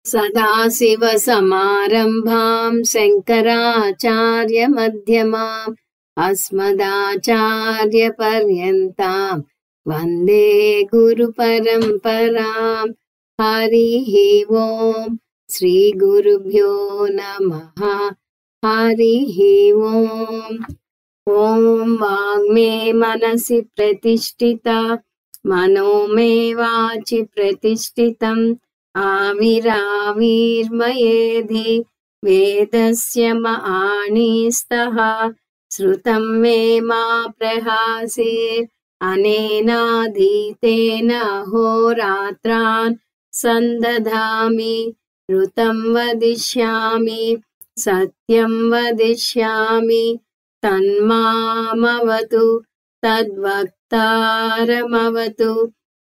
सदाशिवसमारम्भां शङ्कराचार्यमध्यमाम् अस्मदाचार्यपर्यन्तां वन्दे गुरुपरम्पराम्। हरिः ओम् श्रीगुरुभ्यो नमः। हरिः ओम्। ॐ वाङ्मे मनसि प्रतिष्ठिता मनो मे वाचि प्रतिष्ठितम् आविराविर्मयेधि वेदस्य माणिस्तः श्रुतं मे मा प्रहासेत् अनेनाधीतेन अहोरात्रान् सन्दधामि ऋतं वदिष्यामि सत्यं वदिष्यामि तन्मामवतु तद्वक्तारमवतु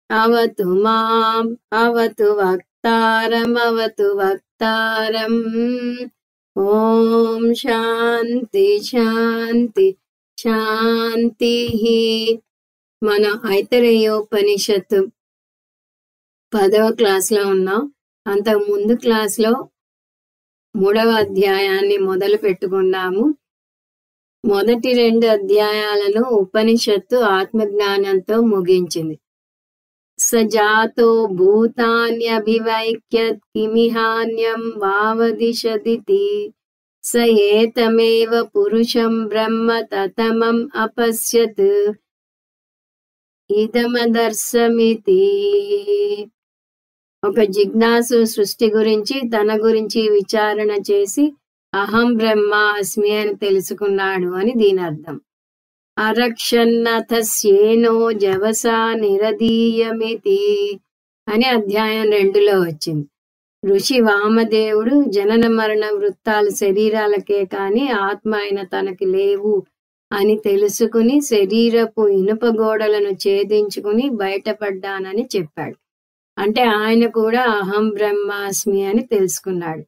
अवतु माम् अवतु वक्तारमवतु वक्तारम्। ओम శాంతి శాంతి శాంతిః। మన ఐతరేయోపనిషత్తు 10వ క్లాస్లో ఉన్నాం. అంతకు ముందు క్లాస్లో 3వ అధ్యాయాన్ని మొదలు పెట్టుకున్నాము. మొదటి 2 అధ్యాయాలను ఉపనిషత్తు ఆత్మజ్ఞానంతో ముగించింది. సజాతో భూతాన్యభివైక్యత్ కిమిహాన్యం వావదిశదితి స ఏతమేవ పురుషం బ్రహ్మ తతమం అపశ్యత్ ఇదమదర్శమితి. ఒక జిజ్ఞాసు సృష్టి గురించి తన గురించి విచారణ చేసి అహం బ్రహ్మ అస్మి అని తెలుసుకున్నాడు అని దీని అర్థం. అరక్షన్నథస్యేనో జవసా నిరదీయమితి అని అధ్యాయం 2లో వచ్చింది. ఋషి వామదేవుడు జనన మరణ వృత్తాలు శరీరాలకే కాని ఆత్మ అయిన తనకి లేవు అని తెలుసుకుని శరీరపు ఇనుప గోడలను ఛేదించుకుని బయటపడ్డానని చెప్పాడు. అంటే ఆయన కూడా అహం బ్రహ్మాస్మి అని తెలుసుకున్నాడు.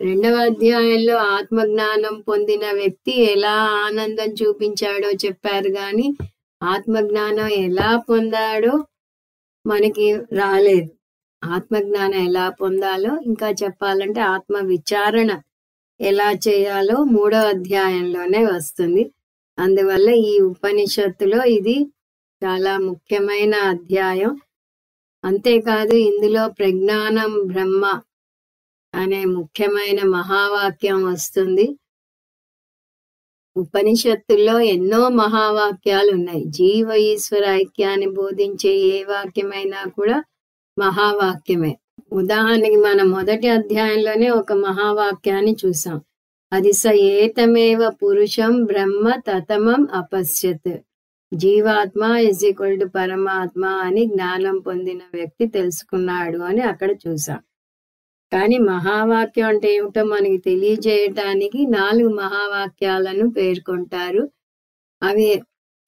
2వ అధ్యాయంలో ఆత్మజ్ఞానం పొందిన వ్యక్తి ఎలా ఆనందం చూపించాడో చెప్పారు, కానీ ఆత్మజ్ఞానం ఎలా పొందాడో మనకి రాలేదు. ఆత్మజ్ఞానం ఎలా పొందాలో ఇంకా చెప్పాలంటే ఆత్మ విచారణ ఎలా చేయాలో 3వ అధ్యాయంలోనే వస్తుంది. అందువల్ల ఈ ఉపనిషత్తులో ఇది చాలా ముఖ్యమైన అధ్యాయం. అంతేకాదు ఇందులో ప్రజ్ఞానం బ్రహ్మ అనే ముఖ్యమైన మహావాక్యం వస్తుంది. ఉపనిషత్తుల్లో ఎన్నో మహావాక్యాలు ఉన్నాయి. జీవ ఈశ్వర ఐక్యాన్ని బోధించే ఏ వాక్యమైనా కూడా మహావాక్యమే. ఉదాహరణకి మనం మొదటి అధ్యాయంలోనే ఒక మహావాక్యాన్ని చూసాం. అది స ఏతమేవ పురుషం బ్రహ్మ తతమం అపశ్యత్. జీవాత్మ = పరమాత్మ అని జ్ఞానం పొందిన వ్యక్తి తెలుసుకున్నాడు అని అక్కడ చూసాం. కానీ మహావాక్యం అంటే ఏమిటో మనకి తెలియజేయటానికి 4 మహావాక్యాలను పేర్కొంటారు. అవి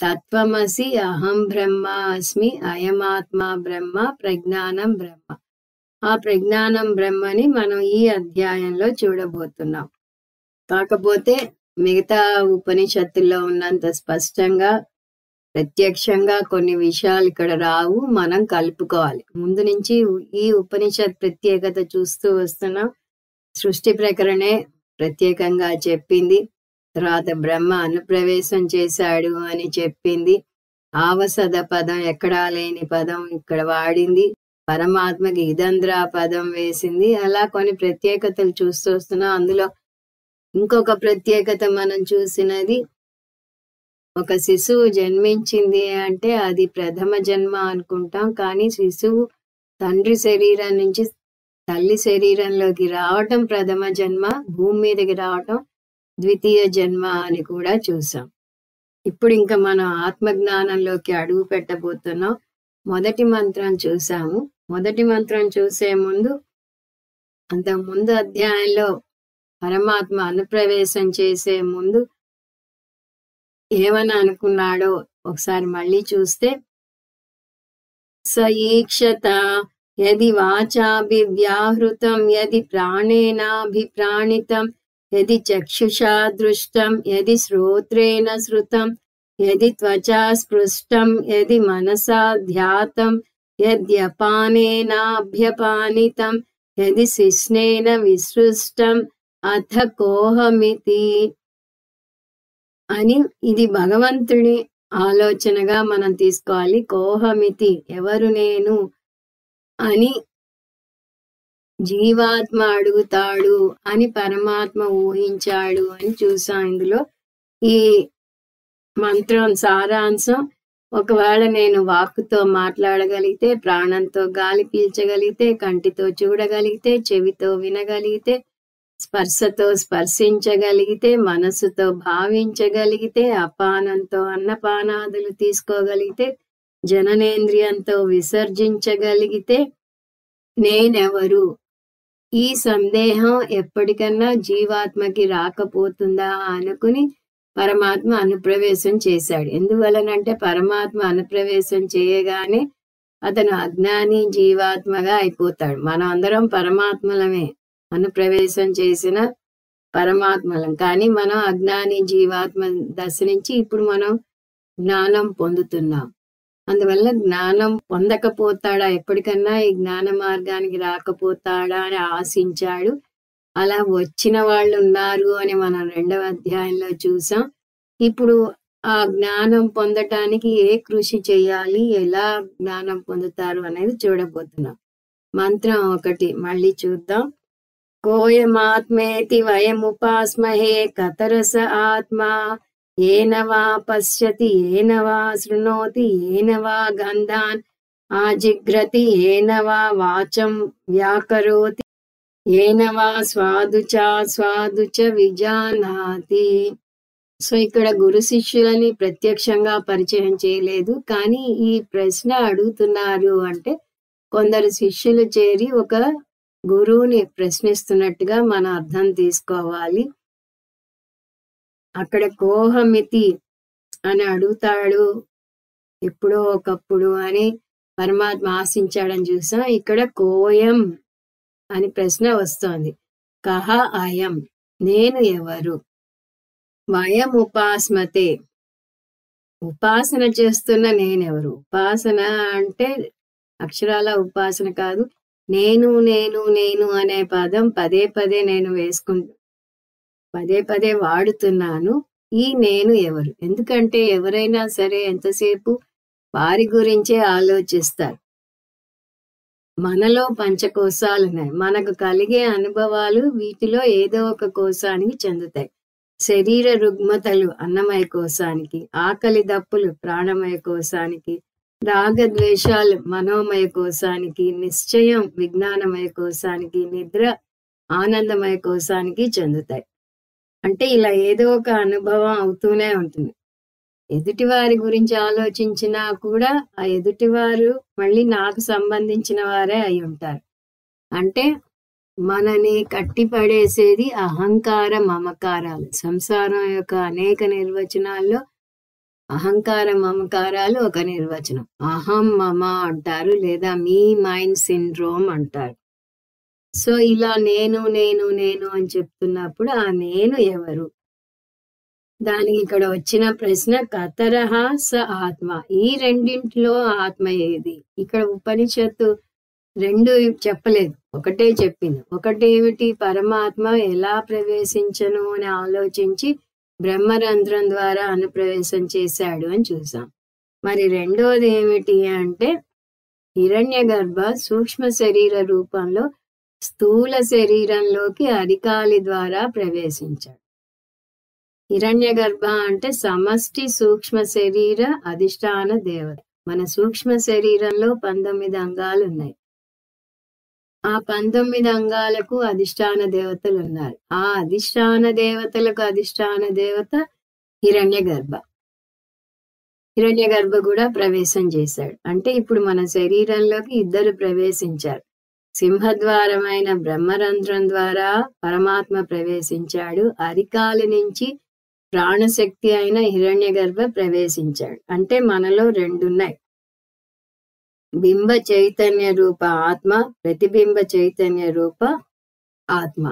తత్వమసి, అహం బ్రహ్మ అస్మి, అయమాత్మ బ్రహ్మ, ప్రజ్ఞానం బ్రహ్మ. ఆ ప్రజ్ఞానం బ్రహ్మని మనం ఈ అధ్యాయంలో చూడబోతున్నాం. కాకపోతే మిగతా ఉపనిషత్తుల్లో ఉన్నంత స్పష్టంగా ప్రత్యక్షంగా కొన్ని విషయాలు ఇక్కడ రావు, మనం కలుపుకోవాలి. ముందు నుంచి ఈ ఉపనిషత్ ప్రత్యేకత చూస్తూ వస్తున్నాం. సృష్టి ప్రకరణే ప్రత్యేకంగా చెప్పింది. తర్వాత బ్రహ్మ అనుప్రవేశం చేశాడు అని చెప్పింది. ఆవసద పదం ఎక్కడా లేని పదం ఇక్కడ వాడింది. పరమాత్మకి ఇదంద్రా పదం వేసింది. అలా కొన్ని ప్రత్యేకతలు చూస్తూ వస్తున్నాం. అందులో ఇంకొక ప్రత్యేకత మనం చూసినది, ఒక శిశువు జన్మించింది అంటే అది ప్రథమ జన్మ అనుకుంటాం. కానీ శిశువు తండ్రి శరీరం నుంచి తల్లి శరీరంలోకి రావటం ప్రథమ జన్మ, భూమి మీదకి రావటం ద్వితీయ జన్మ అని కూడా చూసాం. ఇప్పుడు ఇంకా మనం ఆత్మజ్ఞానంలోకి అడుగు పెట్టబోతున్నాం. మొదటి మంత్రం చూసాము. మొదటి మంత్రం చూసే ముందు, అంతకు ముందు అధ్యాయంలో పరమాత్మ అనుప్రవేశం చేసే ముందు ఏమని అనుకున్నాడో ఒకసారి మళ్ళీ చూస్తే, స ఈక్షత యది వాచాభివ్యాహృతం యది ప్రాణేనాభిప్రాణితం యది చక్షుషా దృష్టం యది శ్రోత్రేణ శ్రుతం యది త్వచా స్పృష్టం యది మనసా ధ్యాతం యద్యపానేనాభ్యపానితం యది శిష్ణేన విసృష్టం అథ కోహమితి అని ఇది భగవంతుడి ఆలోచనగా మనం తీసుకోవాలి. కోహమితి ఎవరు నేను అని జీవాత్మ అడుగుతాడు అని పరమాత్మ ఊహించాడు అని చూసాం. ఇందులో ఈ మంత్రం సారాంశం, ఒకవేళ నేను వాక్కుతో మాట్లాడగలిగితే, ప్రాణంతో గాలి పీల్చగలిగితే, కంటితో చూడగలిగితే, చెవితో వినగలిగితే, స్పర్శతో స్పర్శించగలిగితే, మనసుతో భావించగలిగితే, అపానంతో అన్నపానాదులు తీసుకోగలిగితే, జననేంద్రియంతో విసర్జించగలిగితే నేనెవరు? ఈ సందేహం ఎప్పటికన్నా జీవాత్మకి రాకపోతుందా అనుకుని పరమాత్మ అనుప్రవేశం చేశాడు. ఎందువలనంటే పరమాత్మ అనుప్రవేశం చేయగానే అతను అజ్ఞాని జీవాత్మగా అయిపోతాడు. మనం అందరం పరమాత్మలమే, అనుప్రవేశం చేసిన పరమాత్మలం. కానీ మనం అజ్ఞాని జీవాత్మ దశ నుంచి ఇప్పుడు మనం జ్ఞానం పొందుతున్నాం. అందువల్ల జ్ఞానం పొందకపోతాడా, ఎప్పటికన్నా ఈ జ్ఞాన మార్గానికి రాకపోతాడా అని ఆశించాడు. అలా వచ్చిన వాళ్ళు ఉన్నారు అని మనం 2వ అధ్యాయంలో చూసాం. ఇప్పుడు ఆ జ్ఞానం పొందటానికి ఏ కృషి చేయాలి, ఎలా జ్ఞానం పొందుతారు అనేది చూడబోతున్నాం. మంత్రం 1 మళ్ళీ చూద్దాం. కోయమాత్మేతి వయముపాస్మహే కతరస ఆత్మా ఏన వా పశ్యతి ఏన వా శృణోతి ఏన వా గంధాన్ ఆజిఘ్రతి ఏన వా వాచం వ్యాకరోతి ఏన వా స్వాదుచ విజానాతి. సో ఇక్కడ గురు శిష్యులని ప్రత్యక్షంగా పరిచయం చేయలేదు, కానీ ఈ ప్రశ్న అడుగుతున్నారు అంటే కొందరు శిష్యులు చేరి ఒక గురువుని ప్రశ్నిస్తున్నట్టుగా మనం అర్థం తీసుకోవాలి. అక్కడ కోహమితి అని అడుగుతాడు, ఎప్పుడో ఒకప్పుడు అని పరమాత్మ ఆశించాడని చూసాం. ఇక్కడ కోయం అని ప్రశ్న వస్తోంది. కహ అయం, నేను ఎవరు? వయం ఉపాస్మతే, ఉపాసన చేస్తున్న నేనెవరు? ఉపాసన అంటే అక్షరాల ఉపాసన కాదు. నేను నేను నేను అనే పదం పదే పదే నేను పదే పదే వాడుతున్నాను. ఈ నేను ఎవరు? ఎందుకంటే ఎవరైనా సరే ఎంతసేపు వారి గురించే ఆలోచిస్తారు. మనలో పంచకోశాలు ఉన్నాయి. మనకు కలిగే అనుభవాలు వీటిలో ఏదో ఒక కోశానికి చెందుతాయి. శరీర రుగ్మతలు అన్నమయ కోశానికి, ఆకలి దప్పులు ప్రాణమయ కోశానికి, రాగద్వేషాలు మనోమయ కోశానికి, నిశ్చయం విజ్ఞానమయ కోశానికి, నిద్ర ఆనందమయ కోశానికి చెందుతాయి. అంటే ఇలా ఏదో ఒక అనుభవం అవుతూనే ఉంటుంది. ఎదుటివారి గురించి ఆలోచించినా కూడా ఆ ఎదుటివారు మళ్ళీ నాకు సంబంధించిన వారే అయి ఉంటారు. అంటే మనని కట్టిపడేసేది అహంకార మమకారాలు. సంసారం యొక్క అనేక నిర్వచనాల్లో అహంకార మమకారాలు ఒక నిర్వచనం. అహం మమ అంటారు, లేదా మీ మైండ్ సిండ్రోమ్ అంటారు. సో ఇలా నేను నేను నేను అని చెప్తున్నప్పుడు ఆ నేను ఎవరు? దానికి ఇక్కడ వచ్చిన ప్రశ్న కతరహ స ఆత్మ. ఈ రెండింటిలో ఆత్మ ఏది? ఇక్కడ ఉపనిషత్తు 2 చెప్పలేదు, ఒకటే చెప్పింది. ఒకటేమిటి? పరమాత్మ ఎలా ప్రవేశించను అని ఆలోచించి బ్రహ్మరంధ్రం ద్వారా అనుప్రవేశం చేశాడు అని చూసాం. మరి రెండోది ఏమిటి అంటే హిరణ్యగర్భ సూక్ష్మ శరీర రూపంలో స్థూల శరీరంలోకి అరికాలి ద్వారా ప్రవేశించాడు. హిరణ్యగర్భ అంటే సమష్టి సూక్ష్మ శరీర అధిష్టాన దేవత. మన సూక్ష్మ శరీరంలో 19 అంగాలు ఉన్నాయి. ఆ 19 అంగాలకు అధిష్టాన దేవతలు ఉన్నారు. ఆ అధిష్టాన దేవతలకు అధిష్టాన దేవత హిరణ్యగర్భ. హిరణ్యగర్భ కూడా ప్రవేశం చేశాడు. అంటే ఇప్పుడు మన శరీరంలోకి 2 ప్రవేశించారు. సింహద్వారమైన బ్రహ్మరంధ్రం ద్వారా పరమాత్మ ప్రవేశించాడు. అరికాలి నుంచి ప్రాణశక్తి అయిన హిరణ్యగర్భ ప్రవేశించాడు. అంటే మనలో 2 ఉన్నాయి. బింబ చైతన్య రూప ఆత్మ, ప్రతిబింబ చైతన్య రూప ఆత్మ.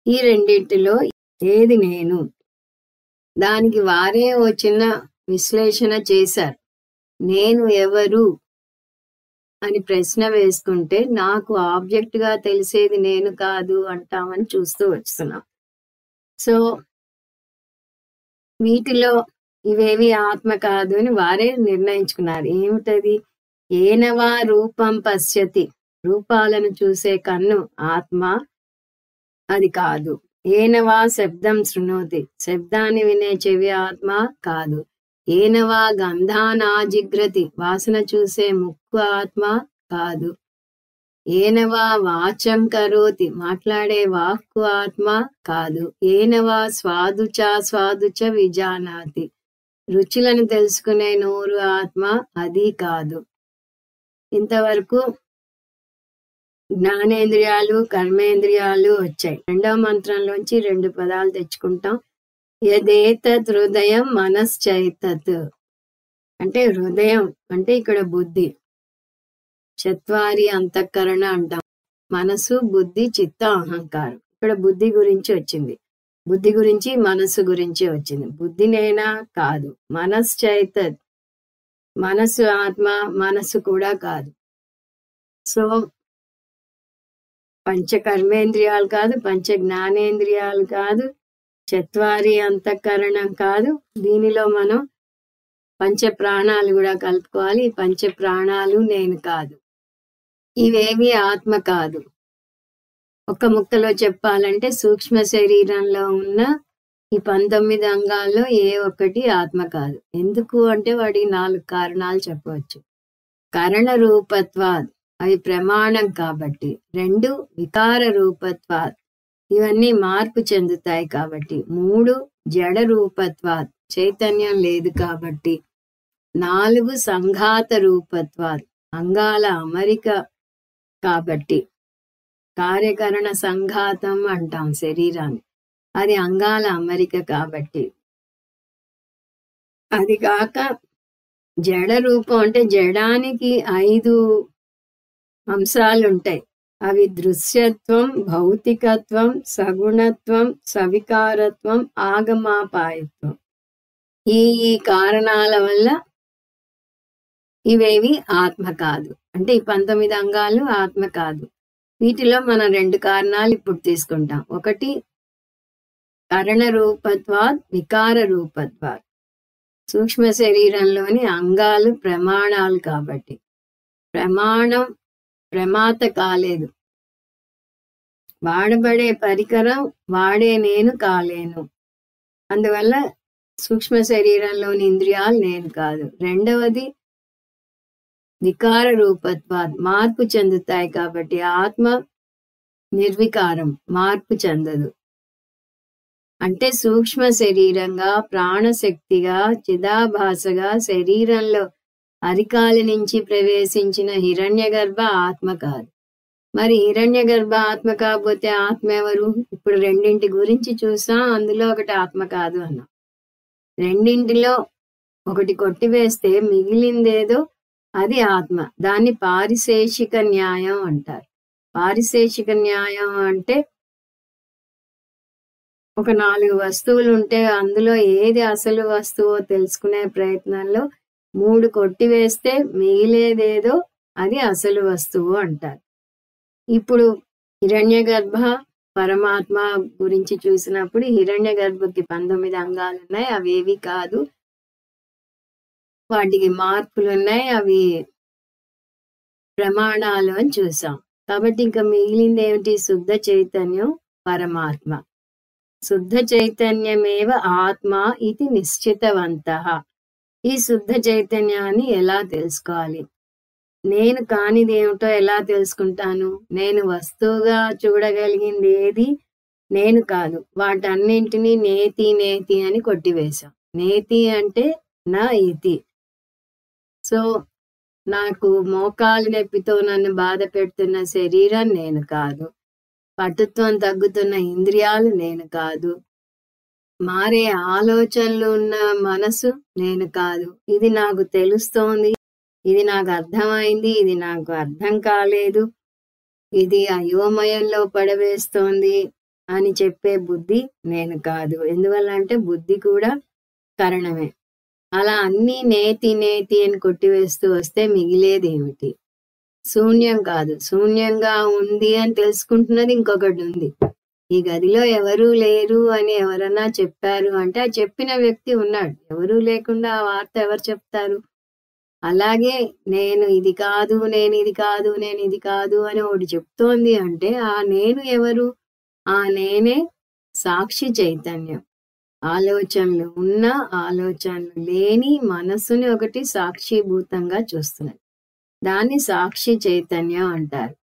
ఈ రెండింటిలో ఏది నేను? దానికి వారే ఓ చిన్న విశ్లేషణ చేశారు. నేను ఎవరు అని ప్రశ్న వేసుకుంటే నాకు ఆబ్జెక్ట్ గా తెలిసేది నేను కాదు అంటామని చూస్తూ వస్తున్నాం. సో వీటిలో ఇవేవి ఆత్మ కాదు అని వారే నిర్ణయించుకున్నారు. ఏమిటది? ఏనవా రూపం పశ్యతి, రూపాలను చూసే కన్ను ఆత్మ, అది కాదు. ఏనవా శబ్దం శృణోతి, శబ్దాన్ని వినే చెవి ఆత్మ కాదు. ఏనవా గంధానాజిగ్రతి, వాసన చూసే ముక్కు ఆత్మ కాదు. ఏనవా వాచం కరోతి, మాట్లాడే వాక్కు ఆత్మ కాదు. ఏనవా స్వాదుచ విజానాతి, రుచులను తెలుసుకునే నోరు ఆత్మ, అది కాదు. ఇంతవరకు జ్ఞానేంద్రియాలు కర్మేంద్రియాలు వచ్చాయి. రెండవ మంత్రంలోంచి 2 పదాలు తెచ్చుకుంటాం. యదేతత్ హృదయం మనశ్చైతత్, అంటే హృదయం అంటే ఇక్కడ బుద్ధి. చత్వారి అంతఃకరణ అంటాం. మనసు, బుద్ధి, చిత్త, అహంకారం. ఇక్కడ బుద్ధి గురించి వచ్చింది. బుద్ధి గురించి మనసు గురించి వచ్చింది. బుద్ధి నేనా? కాదు. మనశ్చైతత్, మనసు ఆత్మ, మనసు కూడా కాదు. సో పంచ కర్మేంద్రియాలు కాదు, పంచ జ్ఞానేంద్రియాలు కాదు, చత్వారి అంతఃకరణం కాదు. దీనిలో మనం పంచ ప్రాణాలు కూడా కలుపుకోవాలి. ఈ పంచ ప్రాణాలు నేను కాదు. ఇవేవి ఆత్మ కాదు. ఒక ముక్కలో చెప్పాలంటే సూక్ష్మ శరీరంలో ఉన్న ఈ 19 అంగాల్లో ఏ ఒక్కటి ఆత్మ కాదు. ఎందుకు అంటే వాడి 4 కారణాలు చెప్పవచ్చు. కరణ రూపత్వాద్, అవి ప్రమాణం కాబట్టి. 2 వికార రూపత్వాద్, ఇవన్నీ మార్పు చెందుతాయి కాబట్టి. 3 జడ రూపత్వాద్, చైతన్యం లేదు కాబట్టి. 4 సంఘాత రూపత్వాద్, అంగాల అమరిక కాబట్టి. కార్యకరణ సంఘాతం అంటాం శరీరాన్ని, అది అంగాల అమరిక కాబట్టి. అది కాక జడ రూపం అంటే జడానికి 5 అంశాలు ఉంటాయి. అవి దృశ్యత్వం, భౌతికత్వం, సగుణత్వం, సవికారత్వం, ఆగమాపాయత్వం. ఈ కారణాల వల్ల ఇవేవి ఆత్మ కాదు. అంటే ఈ 19 అంగాలు ఆత్మ కాదు. వీటిలో మనం 2 కారణాలు ఇప్పుడు తీసుకుంటాం. ఒకటి కరణ రూపత్వాద్, వికార రూపత్వాద్. సూక్ష్మ శరీరంలోని అంగాలు ప్రమాణాలు కాబట్టి. ప్రమాణం ప్రమాత కాలేదు. వాడబడే పరికరం వాడే నేను కాలేను. అందువల్ల సూక్ష్మ శరీరంలోని ఇంద్రియాలు నేను కాదు. రెండవది వికార రూపత్వాద్, మార్పు చెందుతాయి కాబట్టి. ఆత్మ నిర్వికారం, మార్పు చెందదు. అంటే సూక్ష్మ శరీరంగా, ప్రాణశక్తిగా, చిదాభాసగా శరీరంలో అరికాలి నుంచి ప్రవేశించిన హిరణ్యగర్భ ఆత్మ కాదు. మరి హిరణ్యగర్భ ఆత్మ కాకపోతే ఆత్మ ఎవరు? ఇప్పుడు 2 గురించి చూసాం. అందులో ఒకటి ఆత్మ కాదు అన్నాం. 2లో ఒకటి కొట్టివేస్తే మిగిలిందేదో అది ఆత్మ. దాన్ని పారిశేషిక న్యాయం అంటారు. పారిశేషిక న్యాయం అంటే ఒక 4 వస్తువులు ఉంటే అందులో ఏది అసలు వస్తువో తెలుసుకునే ప్రయత్నంలో 3 కొట్టివేస్తే మిగిలేదేదో అది అసలు వస్తువు అంటారు. ఇప్పుడు హిరణ్యగర్భ పరమాత్మ గురించి చూసినప్పుడు హిరణ్యగర్భకి 19 అంగాలు ఉన్నాయి. అవేవి కాదు, వాటికి మార్పులు ఉన్నాయి, అవి ప్రమాణాలు అని చూసాం. కాబట్టి ఇంకా మిగిలింది ఏమిటి? శుద్ధ చైతన్యం, పరమాత్మ. శుద్ధ చైతన్యమేవ ఆత్మ ఇది నిశ్చితవంతః. ఈ శుద్ధ చైతన్యాన్ని ఎలా తెలుసుకోవాలి? నేను కానిది ఏమిటో ఎలా తెలుసుకుంటాను? నేను వస్తువుగా చూడగలిగింది ఏది నేను కాదు. వాటన్నింటినీ నేతి నేతి అని కొట్టివేశాం. నేతి అంటే నా ఇతి. సో నాకు మోకాలు నొప్పితో నన్ను బాధ పెడుతున్న శరీరం నేను కాదు. పటుత్వం తగ్గుతున్న ఇంద్రియాలు నేను కాదు. మారే ఆలోచనలు ఉన్న మనసు నేను కాదు. ఇది నాకు తెలుస్తోంది, ఇది నాకు అర్థమైంది, ఇది నాకు అర్థం కాలేదు, ఇది అయోమయంలో పడవేస్తోంది అని చెప్పే బుద్ధి నేను కాదు. ఎందువల్ల అంటే బుద్ధి కూడా కరణమే. అలా అన్ని నేతి నేతి అని కొట్టివేస్తూ వస్తే మిగిలేదేమిటి? శూన్యం కాదు. శూన్యంగా ఉంది అని తెలుసుకుంటున్నది ఇంకొకటి ఉంది. ఈ గదిలో ఎవరూ లేరు అని ఎవరన్నా చెప్పారు అంటే, ఆ చెప్పిన వ్యక్తి ఉన్నాడు. ఎవరూ లేకుండా ఆ వార్త ఎవరు చెప్తారు? అలాగే నేను ఇది కాదు, నేను ఇది కాదు, నేను ఇది కాదు అని ఒకటి చెప్తోంది అంటే, ఆ నేను ఎవరు? ఆ నేనే సాక్షి చైతన్యం. ఆలోచనలు ఉన్న, ఆలోచనలు లేని మనసుని ఒకటి సాక్షిభూతంగా చూస్తున్నది. దాన్ని సాక్షి చైతన్యం అంటారు.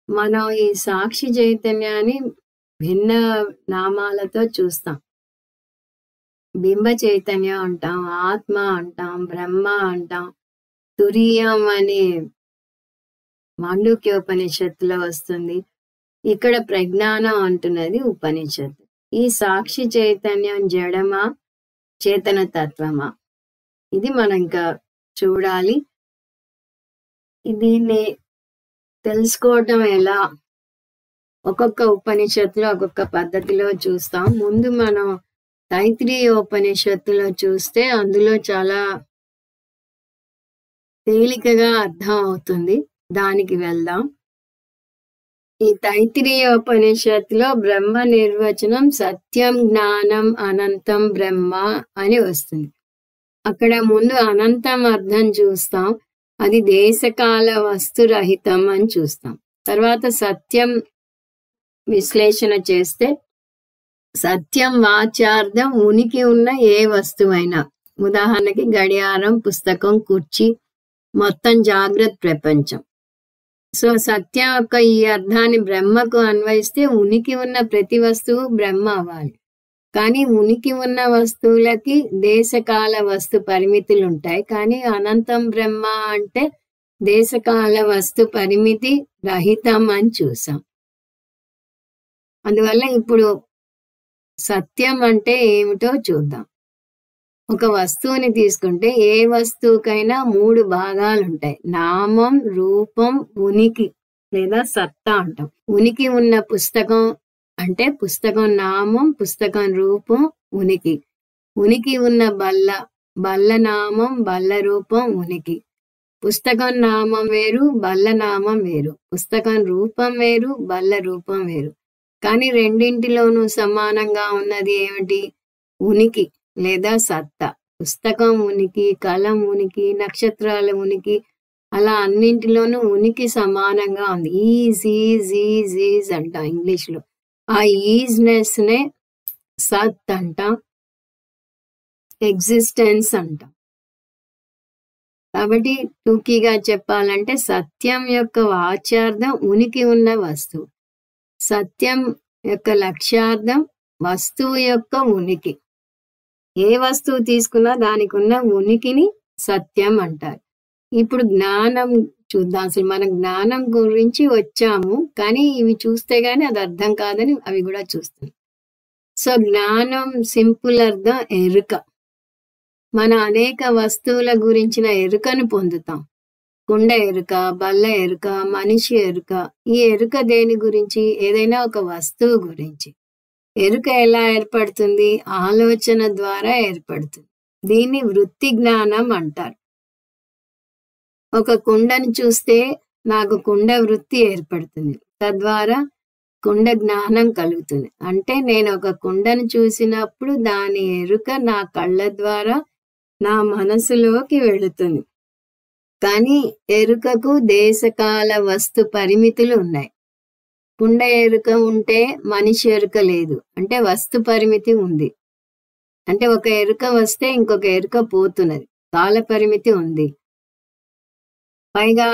మనం ఈ సాక్షి చైతన్యాన్ని భిన్న నామాలతో చూస్తాం. బింబ చైతన్యం అంటాం, ఆత్మ అంటాం, బ్రహ్మ అంటాం, తురియం అనే మాండూక్యోపనిషత్తులో వస్తుంది. ఇక్కడ ప్రజ్ఞానం అంటున్నది ఉపనిషత్తు. ఈ సాక్షి చైతన్యం జడమా, చేతన తత్వమా? ఇది మనం ఇంకా చూడాలి. దీన్ని తెలుసుకోవటం ఎలా? ఒక్కొక్క ఉపనిషత్తులో ఒక్కొక్క పద్ధతిలో చూస్తాం. ముందు మనం తైత్రీయ ఉపనిషత్తులో చూస్తే అందులో చాలా తేలికగా అర్థం అవుతుంది. దానికి వెళ్దాం. ఈ తైత్రీయ ఉపనిషత్తులో బ్రహ్మ నిర్వచనం సత్యం, జ్ఞానం, అనంతం బ్రహ్మ అని వస్తుంది. అక్కడ ముందు అనంతం అర్థం చూస్తాం. అది దేశకాల వస్తురహితం అని చూస్తాం. తర్వాత సత్యం విశ్లేషణ చేస్తే సత్యం వాచ్యార్థం ఉనికి ఉన్న ఏ వస్తువైనా, ఉదాహరణకి గడియారం, పుస్తకం, కుర్చీ, మొత్తం జాగ్రత్త ప్రపంచం. సో సత్యం యొక్క ఈ అర్థాన్ని బ్రహ్మకు అన్వయిస్తే ఉనికి ఉన్న ప్రతి వస్తువు బ్రహ్మ అవ్వాలి. కానీ ఉనికి ఉన్న వస్తువులకి దేశకాల వస్తు పరిమితులు ఉంటాయి. కానీ అనంతం బ్రహ్మ అంటే దేశకాల వస్తు పరిమితి రహితం అని చూసాం. అందువల్ల ఇప్పుడు సత్యం అంటే ఏమిటో చూద్దాం. ఒక వస్తువుని తీసుకుంటే ఏ వస్తువుకైనా 3 భాగాలు ఉంటాయి. నామం, రూపం, ఉనికి లేదా సత్తా అంటాం. ఉనికి ఉన్న పుస్తకం అంటే పుస్తకం నామం, పుస్తకం రూపం, ఉనికి. ఉనికి ఉన్న బల్ల, బల్ల నామం, బల్ల రూపం, ఉనికి. పుస్తకం నామం వేరు, బల్ల నామం వేరు. పుస్తకం రూపం వేరు, బల్ల రూపం వేరు. కానీ రెండింటిలోనూ సమానంగా ఉన్నది ఏమిటి? ఉనికి లేదా సత్తా. పుస్తకం ఉనికి, కలం ఉనికి, నక్షత్రాల ఉనికి, అలా అన్నింటిలోనూ ఉనికి సమానంగా ఉంది. ఈజ్ అంటాం ఇంగ్లీష్లో. ఆ ఈజ్నెస్ నే సత్ అంటాం, ఎగ్జిస్టెన్స్ అంటాం. కాబట్టి టూకీగా చెప్పాలంటే సత్యం యొక్క వాచ్యార్థం ఉనికి ఉన్న వస్తువు. సత్యం యొక్క లక్ష్యార్థం వస్తువు యొక్క ఉనికి. ఏ వస్తువు తీసుకున్నా దానికి ఉన్న ఉనికిని సత్యం అంటారు. ఇప్పుడు జ్ఞానం చూద్దాం. అసలు మనం జ్ఞానం గురించి వచ్చాము, కానీ ఇవి చూస్తే గానీ అది అర్థం కాదని అవి కూడా చూస్తాం. సో జ్ఞానం సింపుల్ అర్థం ఎరుక. మన అనేక వస్తువుల గురించిన ఎరుకను పొందుతాం. కుండ ఎరుక, బల్ల ఎరుక, మనిషి ఎరుక. ఈ ఎరుక దేని గురించి? ఏదైనా ఒక వస్తువు గురించి. ఎరుక ఎలా ఏర్పడుతుంది? ఆలోచన ద్వారా ఏర్పడుతుంది. దీన్ని వృత్తి జ్ఞానం అంటారు. ఒక కుండను చూస్తే నాకు కుండ వృత్తి ఏర్పడుతుంది. తద్వారా కుండ జ్ఞానం కలుగుతుంది. అంటే నేను ఒక కుండను చూసినప్పుడు దాని ఎరుక నా కళ్ళ ద్వారా నా మనసులోకి వెళుతుంది. కానీ ఎరుకకు దేశకాల వస్తు పరిమితులు ఉన్నాయి. కుండ ఎరుక ఉంటే మనిషి ఎరుక లేదు. అంటే వస్తు పరిమితి ఉంది. అంటే ఒక ఎరుక వస్తే ఇంకొక ఎరుక పోతున్నది. కాల పరిమితి ఉంది. పైగా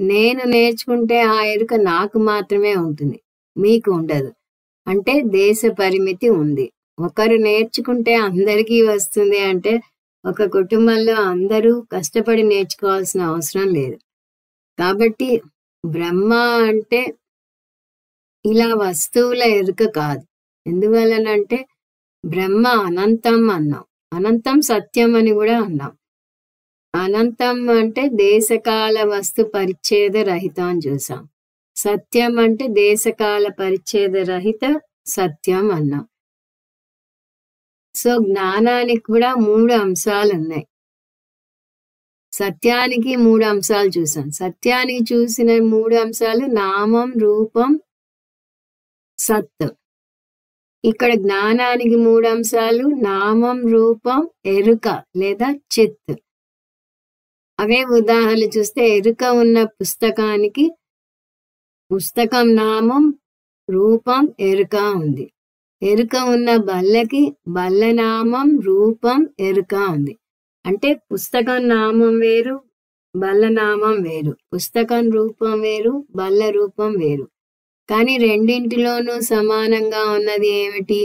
నేను నేర్చుకుంటే ఆ ఎరుక నాకు మాత్రమే ఉంటుంది, మీకు ఉండదు. అంటే దేశ పరిమితి ఉంది. ఒకరు నేర్చుకుంటే అందరికీ వస్తుంది అంటే ఒక కుటుంబంలో అందరూ కష్టపడి నేర్చుకోవాల్సిన అవసరం లేదు. కాబట్టి బ్రహ్మ అంటే ఇలా వస్తువుల ఎరుక కాదు. ఎందువలనంటే బ్రహ్మ అనంతం అన్నాం. అనంతం సత్యం అని కూడా అన్నాం. అనంతం అంటే దేశకాల వస్తు పరిచ్ఛేద రహితం అని చూసాం. సత్యం అంటే దేశకాల పరిచ్ఛేద రహిత సత్యం అన్నాం. సో జ్ఞానానికి కూడా 3 అంశాలు ఉన్నాయి. సత్యానికి 3 అంశాలు చూసాం. సత్యానికి చూసిన 3 అంశాలు నామం, రూపం, సత్. ఇక్కడ జ్ఞానానికి 3 అంశాలు నామం, రూపం, ఎరుక లేదా చిత్. అవే ఉదాహరణలు చూస్తే ఎరుక ఉన్న పుస్తకానికి పుస్తకం నామం, రూపం, ఎరుక ఉంది. ఎరుక ఉన్న బల్లకి బల్ల నామం, రూపం, ఎరుక ఉంది. అంటే పుస్తకం నామం వేరు, బల్ల నామం వేరు. పుస్తకం రూపం వేరు, బల్ల రూపం వేరు. కానీ రెండింటిలోనూ సమానంగా ఉన్నది ఏమిటి?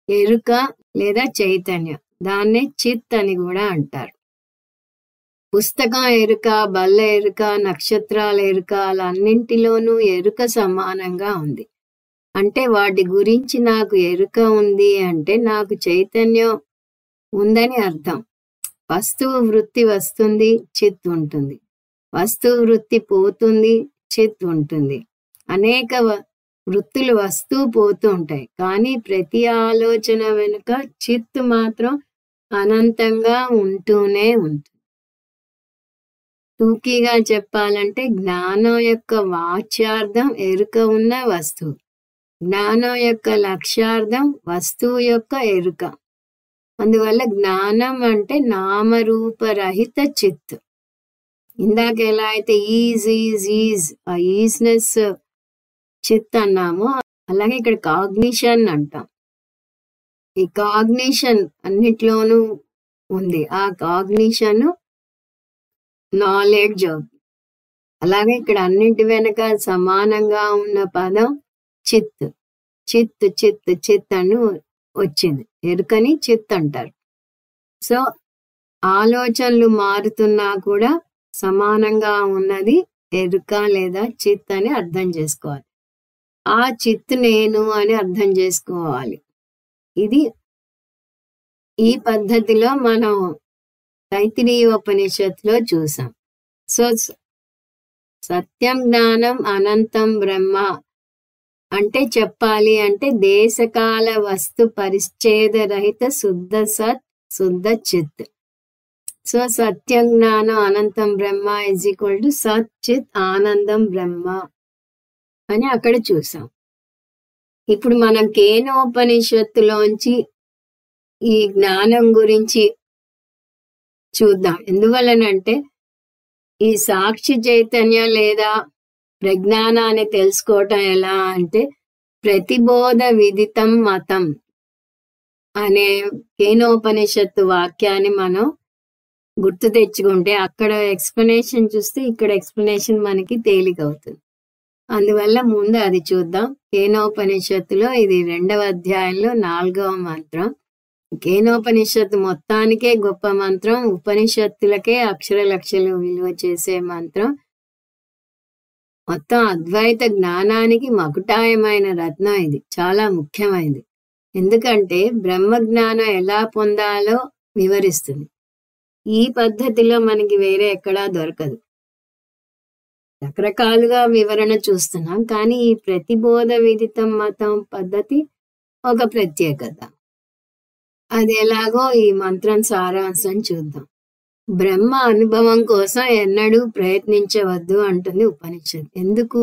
ఎరుక లేదా చైతన్యం. దాన్నే చిత్ అని కూడా అంటారు. పుస్తకం ఎరుక, బల్ల ఎరుక, నక్షత్రాల ఎరుక అన్నింటిలోనూ ఎరుక సమానంగా ఉంది. అంటే వాటి గురించి నాకు ఎరుక ఉంది అంటే నాకు చైతన్యం ఉందని అర్థం. వస్తువు వృత్తి వస్తుంది, చిత్ ఉంటుంది. వస్తువు వృత్తి పోతుంది, చిత్ ఉంటుంది. అనేక వృత్తులు వస్తూ పోతూ ఉంటాయి. కానీ ప్రతి ఆలోచన వెనుక చిత్ మాత్రం అనంతంగా ఉంటూనే ఉంటుంది. టూకీగా చెప్పాలంటే జ్ఞానం యొక్క వాచ్యార్థం ఎరుక ఉన్న వస్తువు. జ్ఞానం యొక్క లక్ష్యార్థం వస్తువు యొక్క ఎరుక. అందువల్ల జ్ఞానం అంటే నామరూపరహిత చిత్. ఇందాక ఎలా అయితే ఈజ్ ఆ ఈజ్నెస్ చిత్ అన్నామో అలాగే ఇక్కడ కాగ్నిషన్ అంటాం. ఈ కాగ్నిషన్ అన్నిట్లోనూ ఉంది. ఆ కాగ్నిషన్ నాలెడ్జ్ అవుతుంది. అలాగే ఇక్కడ అన్నింటి వెనక సమానంగా ఉన్న పదం చిత్. చిత్ చిత్ చిత్ అని వచ్చింది. ఎరుకని చిత్ అంటారు. సో ఆలోచనలు మారుతున్నా కూడా సమానంగా ఉన్నది ఎరుక లేదా చిత్ అని అర్థం చేసుకోవాలి. ఆ చిత్ నేను అని అర్థం చేసుకోవాలి. ఇది ఈ పద్ధతిలో మనం తైత్తిరీయోపనిషత్తులో చూసాం. సో సత్యం జ్ఞానం అనంతం బ్రహ్మ అంటే చెప్పాలి అంటే దేశకాల వస్తు పరిచ్ఛేద రహిత శుద్ధ సత్, శుద్ధ చిత్. సో సత్యం జ్ఞానం అనంతం బ్రహ్మ ఈజ్ ఈక్వల్ టు సత్ చిత్ ఆనందం బ్రహ్మ అని అక్కడ చూసాం. ఇప్పుడు మనం కేనోపనిషత్తులోంచి ఈ జ్ఞానం గురించి చూద్దాం. ఎందువలనంటే ఈ సాక్షి చైతన్యం లేదా ప్రజ్ఞానాన్ని తెలుసుకోవటం ఎలా అంటే ప్రతిబోధ విదితం మతం అనే కేనోపనిషత్తు వాక్యాన్ని మనం గుర్తు తెచ్చుకుంటే అక్కడ ఎక్స్ప్లెనేషన్ చూస్తే ఇక్కడ ఎక్స్ప్లెనేషన్ మనకి తేలికవుతుంది. అందువల్ల ముందు అది చూద్దాం. కేనోపనిషత్తులో ఇది 2వ అధ్యాయంలో 4వ మంత్రం. కేనోపనిషత్తు మొత్తానికే గొప్ప మంత్రం. ఉపనిషత్తులకే అక్షర లక్షలు విలువ చేసే మంత్రం. మొత్తం అద్వైత జ్ఞానానికి మకుటాయమైన రత్నం ఇది. చాలా ముఖ్యమైనది. ఎందుకంటే బ్రహ్మ జ్ఞానం ఎలా పొందాలో వివరిస్తుంది. ఈ పద్ధతిలో మనకి వేరే ఎక్కడా దొరకదు. రకరకాలుగా వివరణ చూస్తున్నాం. కానీ ఈ ప్రతిబోధ విదితం మతం పద్ధతి ఒక ప్రత్యేకత. అది ఎలాగో ఈ మంత్రం సారాంశం చూద్దాం. బ్రహ్మ అనుభవం కోసం ఎన్నడూ ప్రయత్నించవద్దు అంటుంది ఉపనిషత్. ఎందుకు?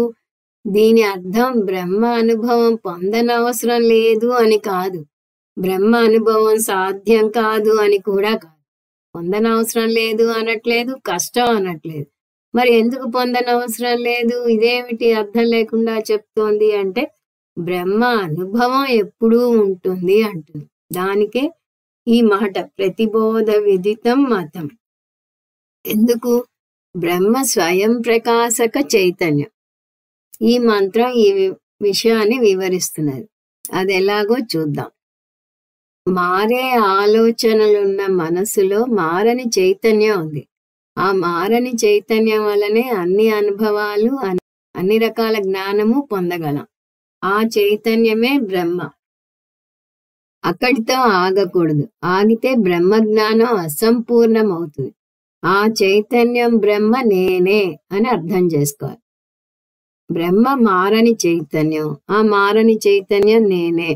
దీని అర్థం బ్రహ్మ అనుభవం పొందనవసరం లేదు అని కాదు. బ్రహ్మ అనుభవం సాధ్యం కాదు అని కూడా కాదు. పొందనవసరం లేదు అనట్లేదు, కష్టం అనట్లేదు. మరి ఎందుకు పొందనవసరం లేదు? ఇదేమిటి అర్థం లేకుండా చెప్తోంది అంటే బ్రహ్మ అనుభవం ఎప్పుడూ ఉంటుంది అంటుంది. దానికే ఈ మాట ప్రతిబోధ విదితం మతం. ఎందుకు? బ్రహ్మ స్వయం ప్రకాశక చైతన్యం. ఈ మంత్రం ఈ విషయాన్ని వివరిస్తున్నది. అది ఎలాగో చూద్దాం. మారే ఆలోచనలున్న మనసులో మారని చైతన్యం ఉంది. ఆ మారని చైతన్యం వల్లనే అన్ని అనుభవాలు, అన్ని రకాల జ్ఞానము పొందగలం. ఆ చైతన్యమే బ్రహ్మ. అక్కడితో ఆగకూడదు. ఆగితే బ్రహ్మ జ్ఞానం అసంపూర్ణమవుతుంది. ఆ చైతన్యం బ్రహ్మ నేనే అని అర్థం చేసుకోవాలి. బ్రహ్మ మారని చైతన్యం, ఆ మారని చైతన్యం నేనే.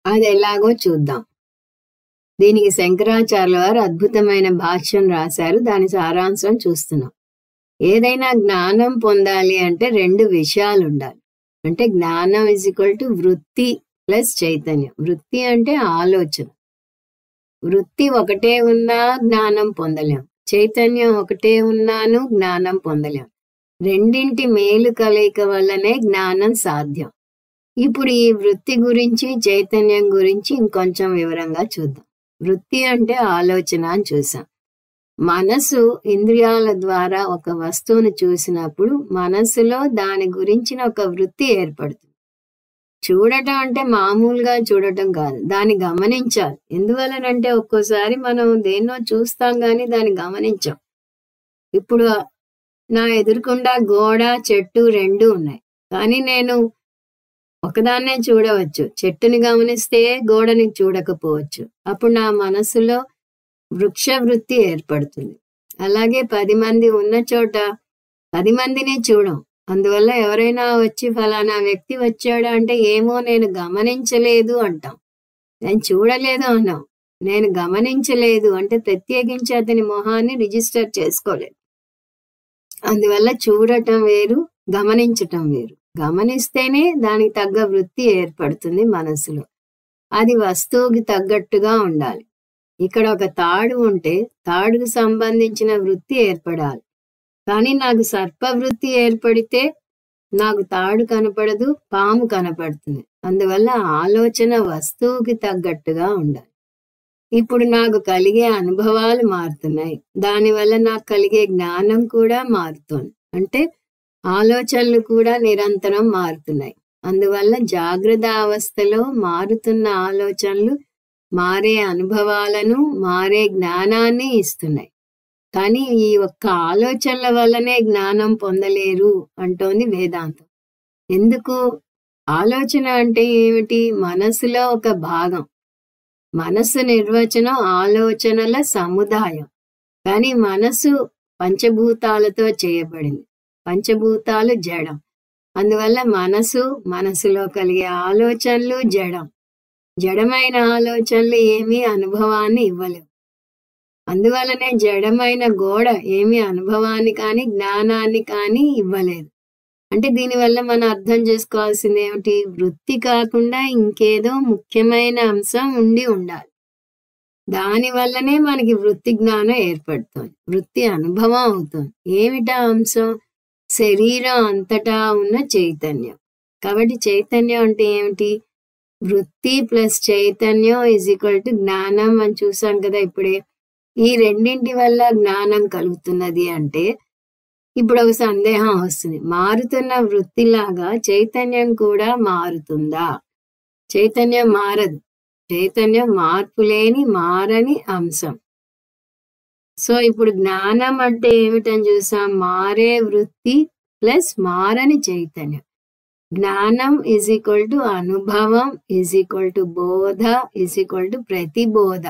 అది ఎలాగో చూద్దాం. దీనికి శంకరాచార్యుల వారు అద్భుతమైన భాష్యం రాశారు. దాని సారాంశం చూస్తున్నాం. ఏదైనా జ్ఞానం పొందాలి అంటే 2 విషయాలు ఉండాలి. అంటే జ్ఞానం = వృత్తి ప్లస్ చైతన్యం. వృత్తి అంటే ఆలోచన. వృత్తి ఒకటే ఉన్నా జ్ఞానం పొందలేం. చైతన్యం ఒకటే ఉన్నాను జ్ఞానం పొందలేం. రెండింటి మేలు కలయిక వల్లనే జ్ఞానం సాధ్యం. ఇప్పుడు ఈ వృత్తి గురించి చైతన్యం గురించి ఇంకొంచెం వివరంగా చూద్దాం. వృత్తి అంటే ఆలోచన అని చూసాం. మనసు ఇంద్రియాల ద్వారా ఒక వస్తువును చూసినప్పుడు మనసులో దాని గురించిన ఒక వృత్తి ఏర్పడుతుంది. చూడటం అంటే మామూలుగా చూడటం కాదు, దాన్ని గమనించాలి. ఎందువలనంటే ఒక్కోసారి మనం దేన్నో చూస్తాం కానీ దాన్ని గమనించాం. ఇప్పుడు నా ఎదురుకుండా గోడ చెట్టు 2 ఉన్నాయి, కానీ నేను ఒకదాన్నే చూడవచ్చు. చెట్టుని గమనిస్తే గోడని చూడకపోవచ్చు. అప్పుడు నా మనసులో వృక్ష వృత్తి ఏర్పడుతుంది. అలాగే 10 మంది ఉన్న చోట 10 మందిని చూడం. అందువల్ల ఎవరైనా వచ్చి ఫలానా వ్యక్తి వచ్చాడు అంటే ఏమో నేను గమనించలేదు అంటాం. నేను చూడలేదు అన్నాం. నేను గమనించలేదు అంటే ప్రత్యేకించి అతని మొహాన్ని రిజిస్టర్ చేసుకోలేదు. అందువల్ల చూడటం వేరు, గమనించటం వేరు. గమనిస్తేనే దానికి తగ్గ వృత్తి ఏర్పడుతుంది మనసులో. అది వస్తువుకి తగ్గట్టుగా ఉండాలి. ఇక్కడ ఒక తాడు ఉంటే తాడుకు సంబంధించిన వృత్తి ఏర్పడాలి. కానీ నాకు సర్పవృత్తి ఏర్పడితే నాకు తాడు కనపడదు, పాము కనపడుతుంది. అందువల్ల ఆలోచన వస్తువుకి తగ్గట్టుగా ఉండాలి. ఇప్పుడు నాకు కలిగే అనుభవాలు మారుతున్నాయి. దానివల్ల నాకు కలిగే జ్ఞానం కూడా మారుతోంది. అంటే ఆలోచనలు కూడా నిరంతరం మారుతున్నాయి. అందువల్ల జాగ్రత్త అవస్థలో మారుతున్న ఆలోచనలు మారే అనుభవాలను, మారే జ్ఞానాన్ని ఇస్తున్నాయి. కానీ ఈ ఒక్క ఆలోచనల వల్లనే జ్ఞానం పొందలేరు అంటోంది వేదాంతం. ఎందుకు? ఆలోచన అంటే ఏమిటి? మనసులో ఒక భాగం. మనస్సు నిర్వచనం ఆలోచనల సముదాయం. కానీ మనసు పంచభూతాలతో చేయబడింది. పంచభూతాలు జడం. అందువల్ల మనసులో కలిగే ఆలోచనలు జడం. జడమైన ఆలోచనలు ఏమీ అనుభవాన్ని ఇవ్వలేవు. అందువల్లనే జడమైన గోడ ఏమీ అనుభవాన్ని కానీ జ్ఞానాన్ని కానీ ఇవ్వలేదు. అంటే దీనివల్ల మనం అర్థం చేసుకోవాల్సింది ఏమిటి? వృత్తి కాకుండా ఇంకేదో ముఖ్యమైన అంశం ఉండాలి. దానివల్లనే మనకి వృత్తి జ్ఞానం ఏర్పడుతుంది, వృత్తి అనుభవం అవుతుంది. ఏమిటా అంశం? శరీరం అంతటా ఉన్న చైతన్యం. కాబట్టి చైతన్యం అంటే ఏమిటి? వృత్తి ప్లస్ చైతన్యం = జ్ఞానం అని చూసాం కదా ఇప్పుడే. ఈ రెండింటి వల్ల జ్ఞానం కలుగుతున్నది అంటే ఇప్పుడు ఒక సందేహం వస్తుంది. మారుతున్న వృత్తిలాగా చైతన్యం కూడా మారుతుందా? చైతన్యం మారదు. చైతన్యం మార్పులేని మారని అంశం. సో ఇప్పుడు జ్ఞానం అంటే ఏమిటని చూసాం? మారే వృత్తి ప్లస్ మారని చైతన్యం. జ్ఞానం = అనుభవం = బోధ = ప్రతిబోధ.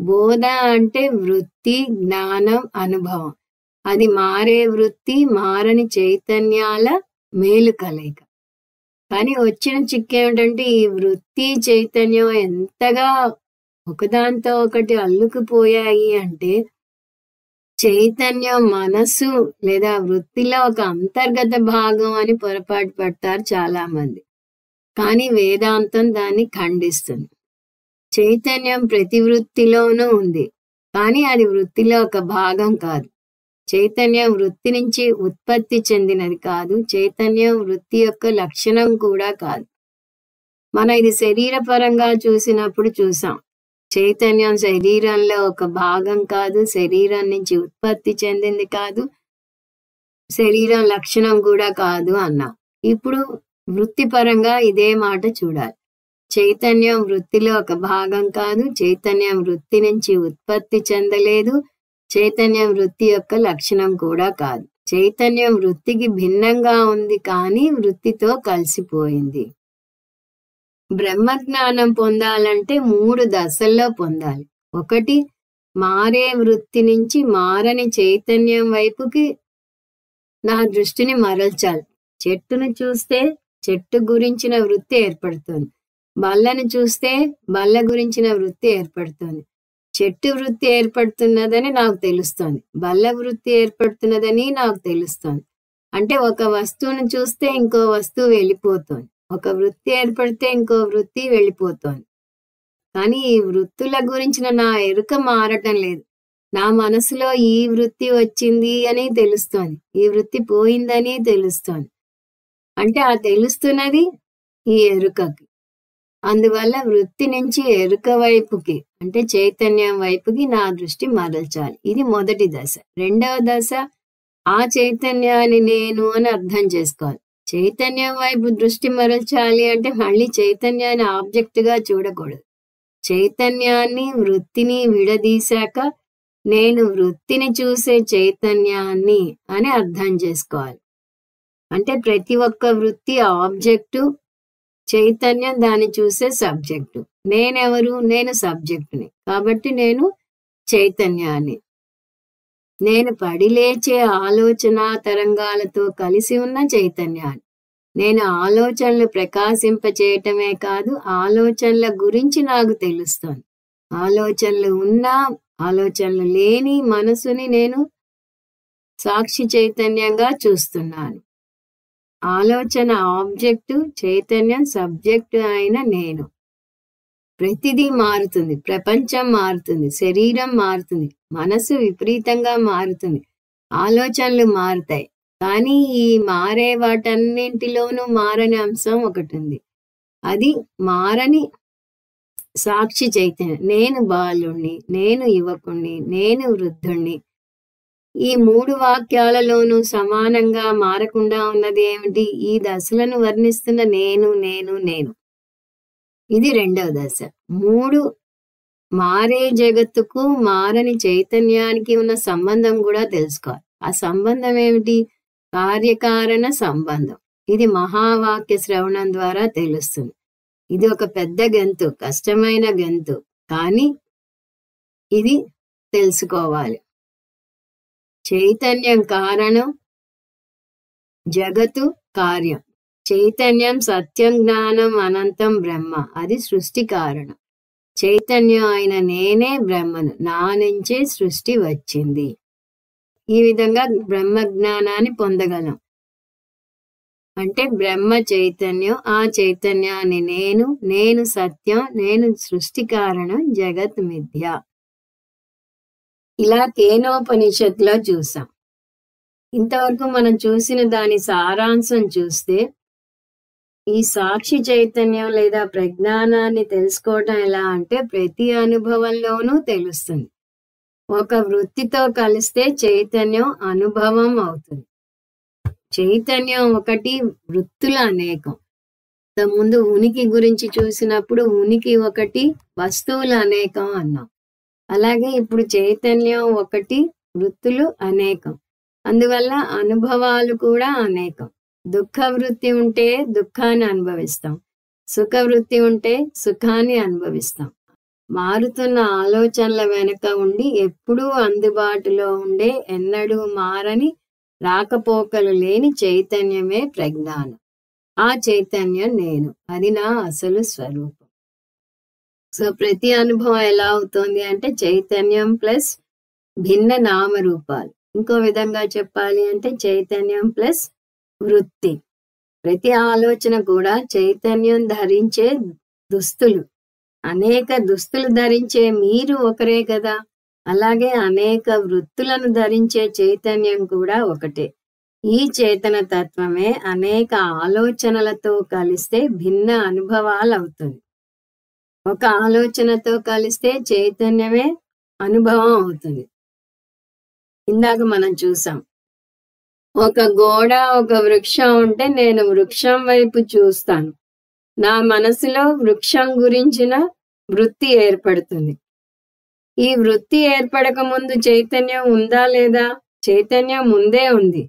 బోధ అంటే వృత్తి, జ్ఞానం, అనుభవం. అది మారే వృత్తి, మారని చైతన్యాల మేలు కలయిక. కానీ వచ్చిన చిక్కేమిటంటే ఈ వృత్తి చైతన్యం ఎంతగా ఒకదాంతో ఒకటి అల్లుకుపోయాయి అంటే చైతన్యం మనసు లేదా వృత్తిలో ఒక అంతర్గత భాగం అని పొరపాటు పడతారు చాలా మంది. కానీ వేదాంతం దాన్ని ఖండిస్తుంది. చైతన్యం ప్రతి వృత్తిలోనూ ఉంది, కానీ అది వృత్తిలో ఒక భాగం కాదు. చైతన్యం వృత్తి నుంచి ఉత్పత్తి చెందినది కాదు. చైతన్యం వృత్తి యొక్క లక్షణం కూడా కాదు. మనం ఇది శరీరపరంగా చూసినప్పుడు చూసాం. చైతన్యం శరీరంలో ఒక భాగం కాదు, శరీరం నుంచి ఉత్పత్తి చెందింది కాదు, శరీరం లక్షణం కూడా కాదు అన్నాం. ఇప్పుడు వృత్తిపరంగా ఇదే మాట చూడాలి. చైతన్యం వృత్తిలో ఒక భాగం కాదు, చైతన్యం వృత్తి నుంచి ఉత్పత్తి చెందలేదు, చైతన్యం వృత్తి యొక్క లక్షణం కూడా కాదు. చైతన్యం వృత్తికి భిన్నంగా ఉంది, కానీ వృత్తితో కలిసిపోయింది. బ్రహ్మజ్ఞానం పొందాలంటే 3 దశల్లో పొందాలి. ఒకటి, మారే వృత్తి నుంచి మారని చైతన్యం వైపుకి నా దృష్టిని మరల్చాలి. చెట్టును చూస్తే చెట్టు గురించిన వృత్తి ఏర్పడుతుంది. బల్లను చూస్తే బల్ల గురించిన వృత్తి ఏర్పడుతుంది. చెట్టు వృత్తి ఏర్పడుతున్నదని నాకు తెలుస్తోంది. బల్ల వృత్తి ఏర్పడుతున్నదని నాకు తెలుస్తోంది. అంటే ఒక వస్తువును చూస్తే ఇంకో వస్తువు వెళ్ళిపోతోంది. ఒక వృత్తి ఏర్పడితే ఇంకో వృత్తి వెళ్ళిపోతోంది. కానీ ఈ వృత్తుల గురించిన నా ఎరుక మారటం లేదు. నా మనసులో ఈ వృత్తి వచ్చింది అని తెలుస్తోంది. ఈ వృత్తి పోయిందని తెలుస్తోంది. అంటే ఆ తెలుస్తున్నది ఈ ఎరుకకి. అందువల్ల వృత్తి నుంచి ఎరుక వైపుకి అంటే చైతన్యం వైపుకి నా దృష్టి మరల్చాలి. ఇది మొదటి దశ. రెండవ దశ ఆ చైతన్యాన్ని నేను అని అర్థం చేసుకోవాలి. చైతన్యం వైపు దృష్టి మరల్చాలి అంటే మళ్ళీ చైతన్యాన్ని ఆబ్జెక్ట్గా చూడకూడదు. చైతన్యాన్ని వృత్తిని విడదీశాక నేను వృత్తిని చూసే చైతన్యాన్ని అని అర్థం చేసుకోవాలి. అంటే ప్రతి ఒక్క వృత్తి ఆబ్జెక్టు, చైతన్యం దాన్ని చూసే సబ్జెక్టు. నేనెవరు? నేను సబ్జెక్టుని. కాబట్టి నేను చైతన్యాన్ని. నేను పడిలేచే ఆలోచన తరంగాలతో కలిసి ఉన్న చైతన్యాన్ని. నేను ఆలోచనలు ప్రకాశింపచేయటమే కాదు, ఆలోచనల గురించి నాకు తెలుస్తోంది. ఆలోచనలు ఉన్నా, ఆలోచనలు లేని మనసుని నేను సాక్షి చైతన్యంగా చూస్తున్నాను. ఆలోచన ఆబ్జెక్టు, చైతన్యం సబ్జెక్టు అయిన నేను. ప్రతిదీ మారుతుంది. ప్రపంచం మారుతుంది, శరీరం మారుతుంది, మనసు విపరీతంగా మారుతుంది, ఆలోచనలు మారుతాయి. కానీ ఈ మారే వాటన్నింటిలోనూ మారని అంశం ఒకటి ఉంది. అది మారని సాక్షి చైతన్యం. నేను బాలుణ్ణి, నేను యువకుణ్ణి, నేను వృద్ధుణ్ణి. ఈ 3 వాక్యాలలోనూ సమానంగా మారకుండా ఉన్నది ఏమిటి? ఈ దశలను వర్ణిస్తున్న నేను నేను నేను. ఇది రెండవ దశ. 3 మారే జగత్తుకు మారని చైతన్యానికి ఉన్న సంబంధం కూడా తెలుసుకోవాలి. ఆ సంబంధం ఏమిటి? కార్యకారణ సంబంధం. ఇది మహావాక్య శ్రవణం ద్వారా తెలుస్తుంది. ఇది ఒక పెద్ద గెంతు, కష్టమైన గెంతు, కానీ ఇది తెలుసుకోవాలి. చైతన్యం కారణం, జగత్తు కార్యం. చైతన్యం సత్యం, జ్ఞానం, అనంతం, బ్రహ్మ. అది సృష్టి కారణం. చైతన్యం అయిన నేనే బ్రహ్మను. నా నుంచే సృష్టి వచ్చింది. ఈ విధంగా బ్రహ్మ జ్ఞానాన్ని పొందగలం. అంటే బ్రహ్మ చైతన్యం, ఆ చైతన్యాన్ని నేను, నేను సత్యం, నేను సృష్టి కారణం, జగత్ మిథ్య. ఇలా కేనోపనిషత్తులో చూసాం. ఇంతవరకు మనం చూసిన దాని సారాంశం చూస్తే, ఈ సాక్షి చైతన్యం లేదా ప్రజ్ఞానాన్ని తెలుసుకోవటం ఎలా అంటే ప్రతి అనుభవంలోనూ తెలుస్తుంది. ఒక వృత్తితో కలిస్తే చైతన్యం అనుభవం అవుతుంది. చైతన్యం ఒకటి, వృత్తులు అనేకం. ముందు ఉనికి గురించి చూసినప్పుడు ఉనికి ఒకటి, వస్తువులు అనేకం అన్నాం. అలాగే ఇప్పుడు చైతన్యం ఒకటి, వృత్తులు అనేకం. అందువల్ల అనుభవాలు కూడా అనేకం. దుఃఖ వృత్తి ఉంటే దుఃఖాన్ని అనుభవిస్తాం, సుఖ వృత్తి ఉంటే సుఖాన్ని అనుభవిస్తాం. మారుతున్న ఆలోచనల వెనుక ఉండి ఎప్పుడూ అందుబాటులో ఉండే, ఎన్నడూ మారని, రాకపోకలు లేని చైతన్యమే ప్రజ్ఞానం. ఆ చైతన్యం నేను. అది నా అసలు స్వరూపం. సో ప్రతి అనుభవం ఎలా అవుతుంది అంటే చైతన్యం ప్లస్ భిన్న నామరూపాలు. ఇంకో విధంగా చెప్పాలి అంటే చైతన్యం ప్లస్ వృత్తి. ప్రతి ఆలోచన కూడా చైతన్యం ధరించే దుస్తులు. అనేక దుస్తులు ధరించే మీరు ఒకరే కదా. అలాగే అనేక వృత్తులను ధరించే చైతన్యం కూడా ఒకటే. ఈ చేతన తత్వమే అనేక ఆలోచనలతో కలిస్తే భిన్న అనుభవాలు అవుతుంది. ఒక ఆలోచనతో కలిస్తే చైతన్యమే అనుభవం అవుతుంది. ఇందాక మనం చూసాం, ఒక గోడ, ఒక వృక్షం ఉంటే నేను వృక్షం వైపు చూస్తాను. నా మనసులో వృక్షం గురించిన వృత్తి ఏర్పడుతుంది. ఈ వృత్తి ఏర్పడక ముందు చైతన్యం ఉందా లేదా? చైతన్యం ముందే ఉంది.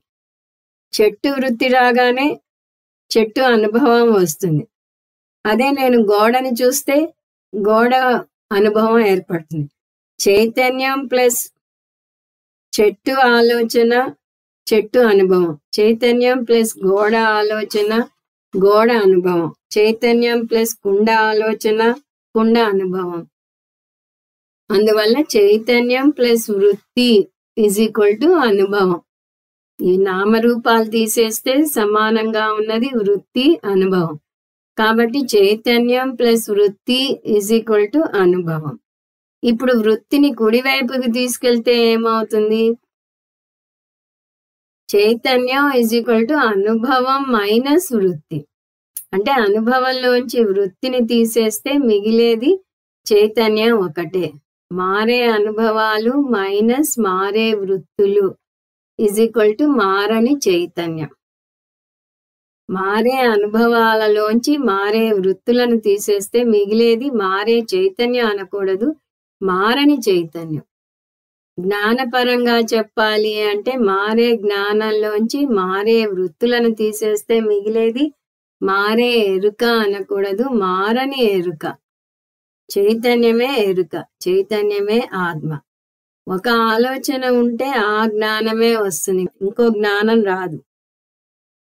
చెట్టు వృత్తి రాగానే చెట్టు అనుభవం వస్తుంది. అదే నేను గోడని చూస్తే గోడ అనుభవం ఏర్పడుతుంది. చైతన్యం ప్లస్ చెట్టు ఆలోచన, చెట్టు అనుభవం. చైతన్యం ప్లస్ గోడ ఆలోచన, గోడ అనుభవం. చైతన్యం ప్లస్ కుండ ఆలోచన, కుండ అనుభవం. అందువల్ల చైతన్యం ప్లస్ వృత్తి ఈజ్ ఈక్వల్ టు అనుభవం. ఈ నామరూపాలు తీసేస్తే సమానంగా ఉన్నది వృత్తి, అనుభవం. కాబట్టి చైతన్యం ప్లస్ వృత్తి ఈజ్ ఈక్వల్ టు అనుభవం. ఇప్పుడు వృత్తిని కుడివైపుకి తీసుకెళ్తే ఏమవుతుంది? చైతన్యం ఈజ్ ఈక్వల్ టు అనుభవం మైనస్ వృత్తి. అంటే అనుభవంలోంచి వృత్తిని తీసేస్తే మిగిలేది చైతన్యం ఒకటే. మారే అనుభవాలు మైనస్ మారే వృత్తులు ఈజ్ ఈక్వల్ టు మారని చైతన్యం. మారే అనుభవాలలోంచి మారే వృత్తులను తీసేస్తే మిగిలేది మారే చైతన్యం అనకూడదు, మారని చైతన్యం. జ్ఞానపరంగా చెప్పాలి అంటే మారే జ్ఞానంలోంచి మారే వృత్తులను తీసేస్తే మిగిలేది మారే ఎరుక అనకూడదు, మారని ఎరుక. చైతన్యమే ఎరుక, చైతన్యమే ఆత్మ. ఒక ఆలోచన ఉంటే ఆ జ్ఞానమే వస్తుంది, ఇంకో జ్ఞానం రాదు.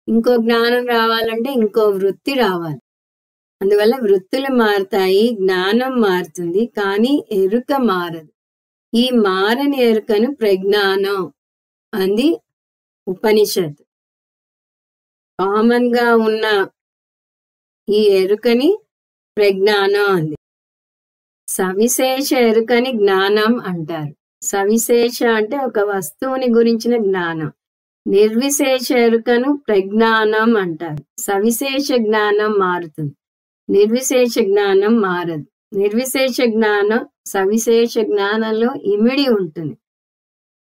ఇంకో జ్ఞానం రావాలంటే ఇంకో వృత్తి రావాలి. అందువల్ల వృత్తులు మారుతాయి, జ్ఞానం మారుతుంది, కానీ ఎరుక మారదు. ఈ మారని ఎరుకను ప్రజ్ఞానం అంది ఉపనిషత్. కామన్ గా ఉన్న ఈ ఎరుకని ప్రజ్ఞానం అంది. సవిశేష ఎరుకని జ్ఞానం అంటారు. సవిశేష అంటే ఒక వస్తువుని గురించిన జ్ఞానం. నిర్విశేష ఎరుకను ప్రజ్ఞానం అంటారు. సవిశేష జ్ఞానం మారుతుంది, నిర్విశేష జ్ఞానం మారదు. నిర్విశేష జ్ఞానం సవిశేష జ్ఞానంలో ఇమిడి ఉంటుంది.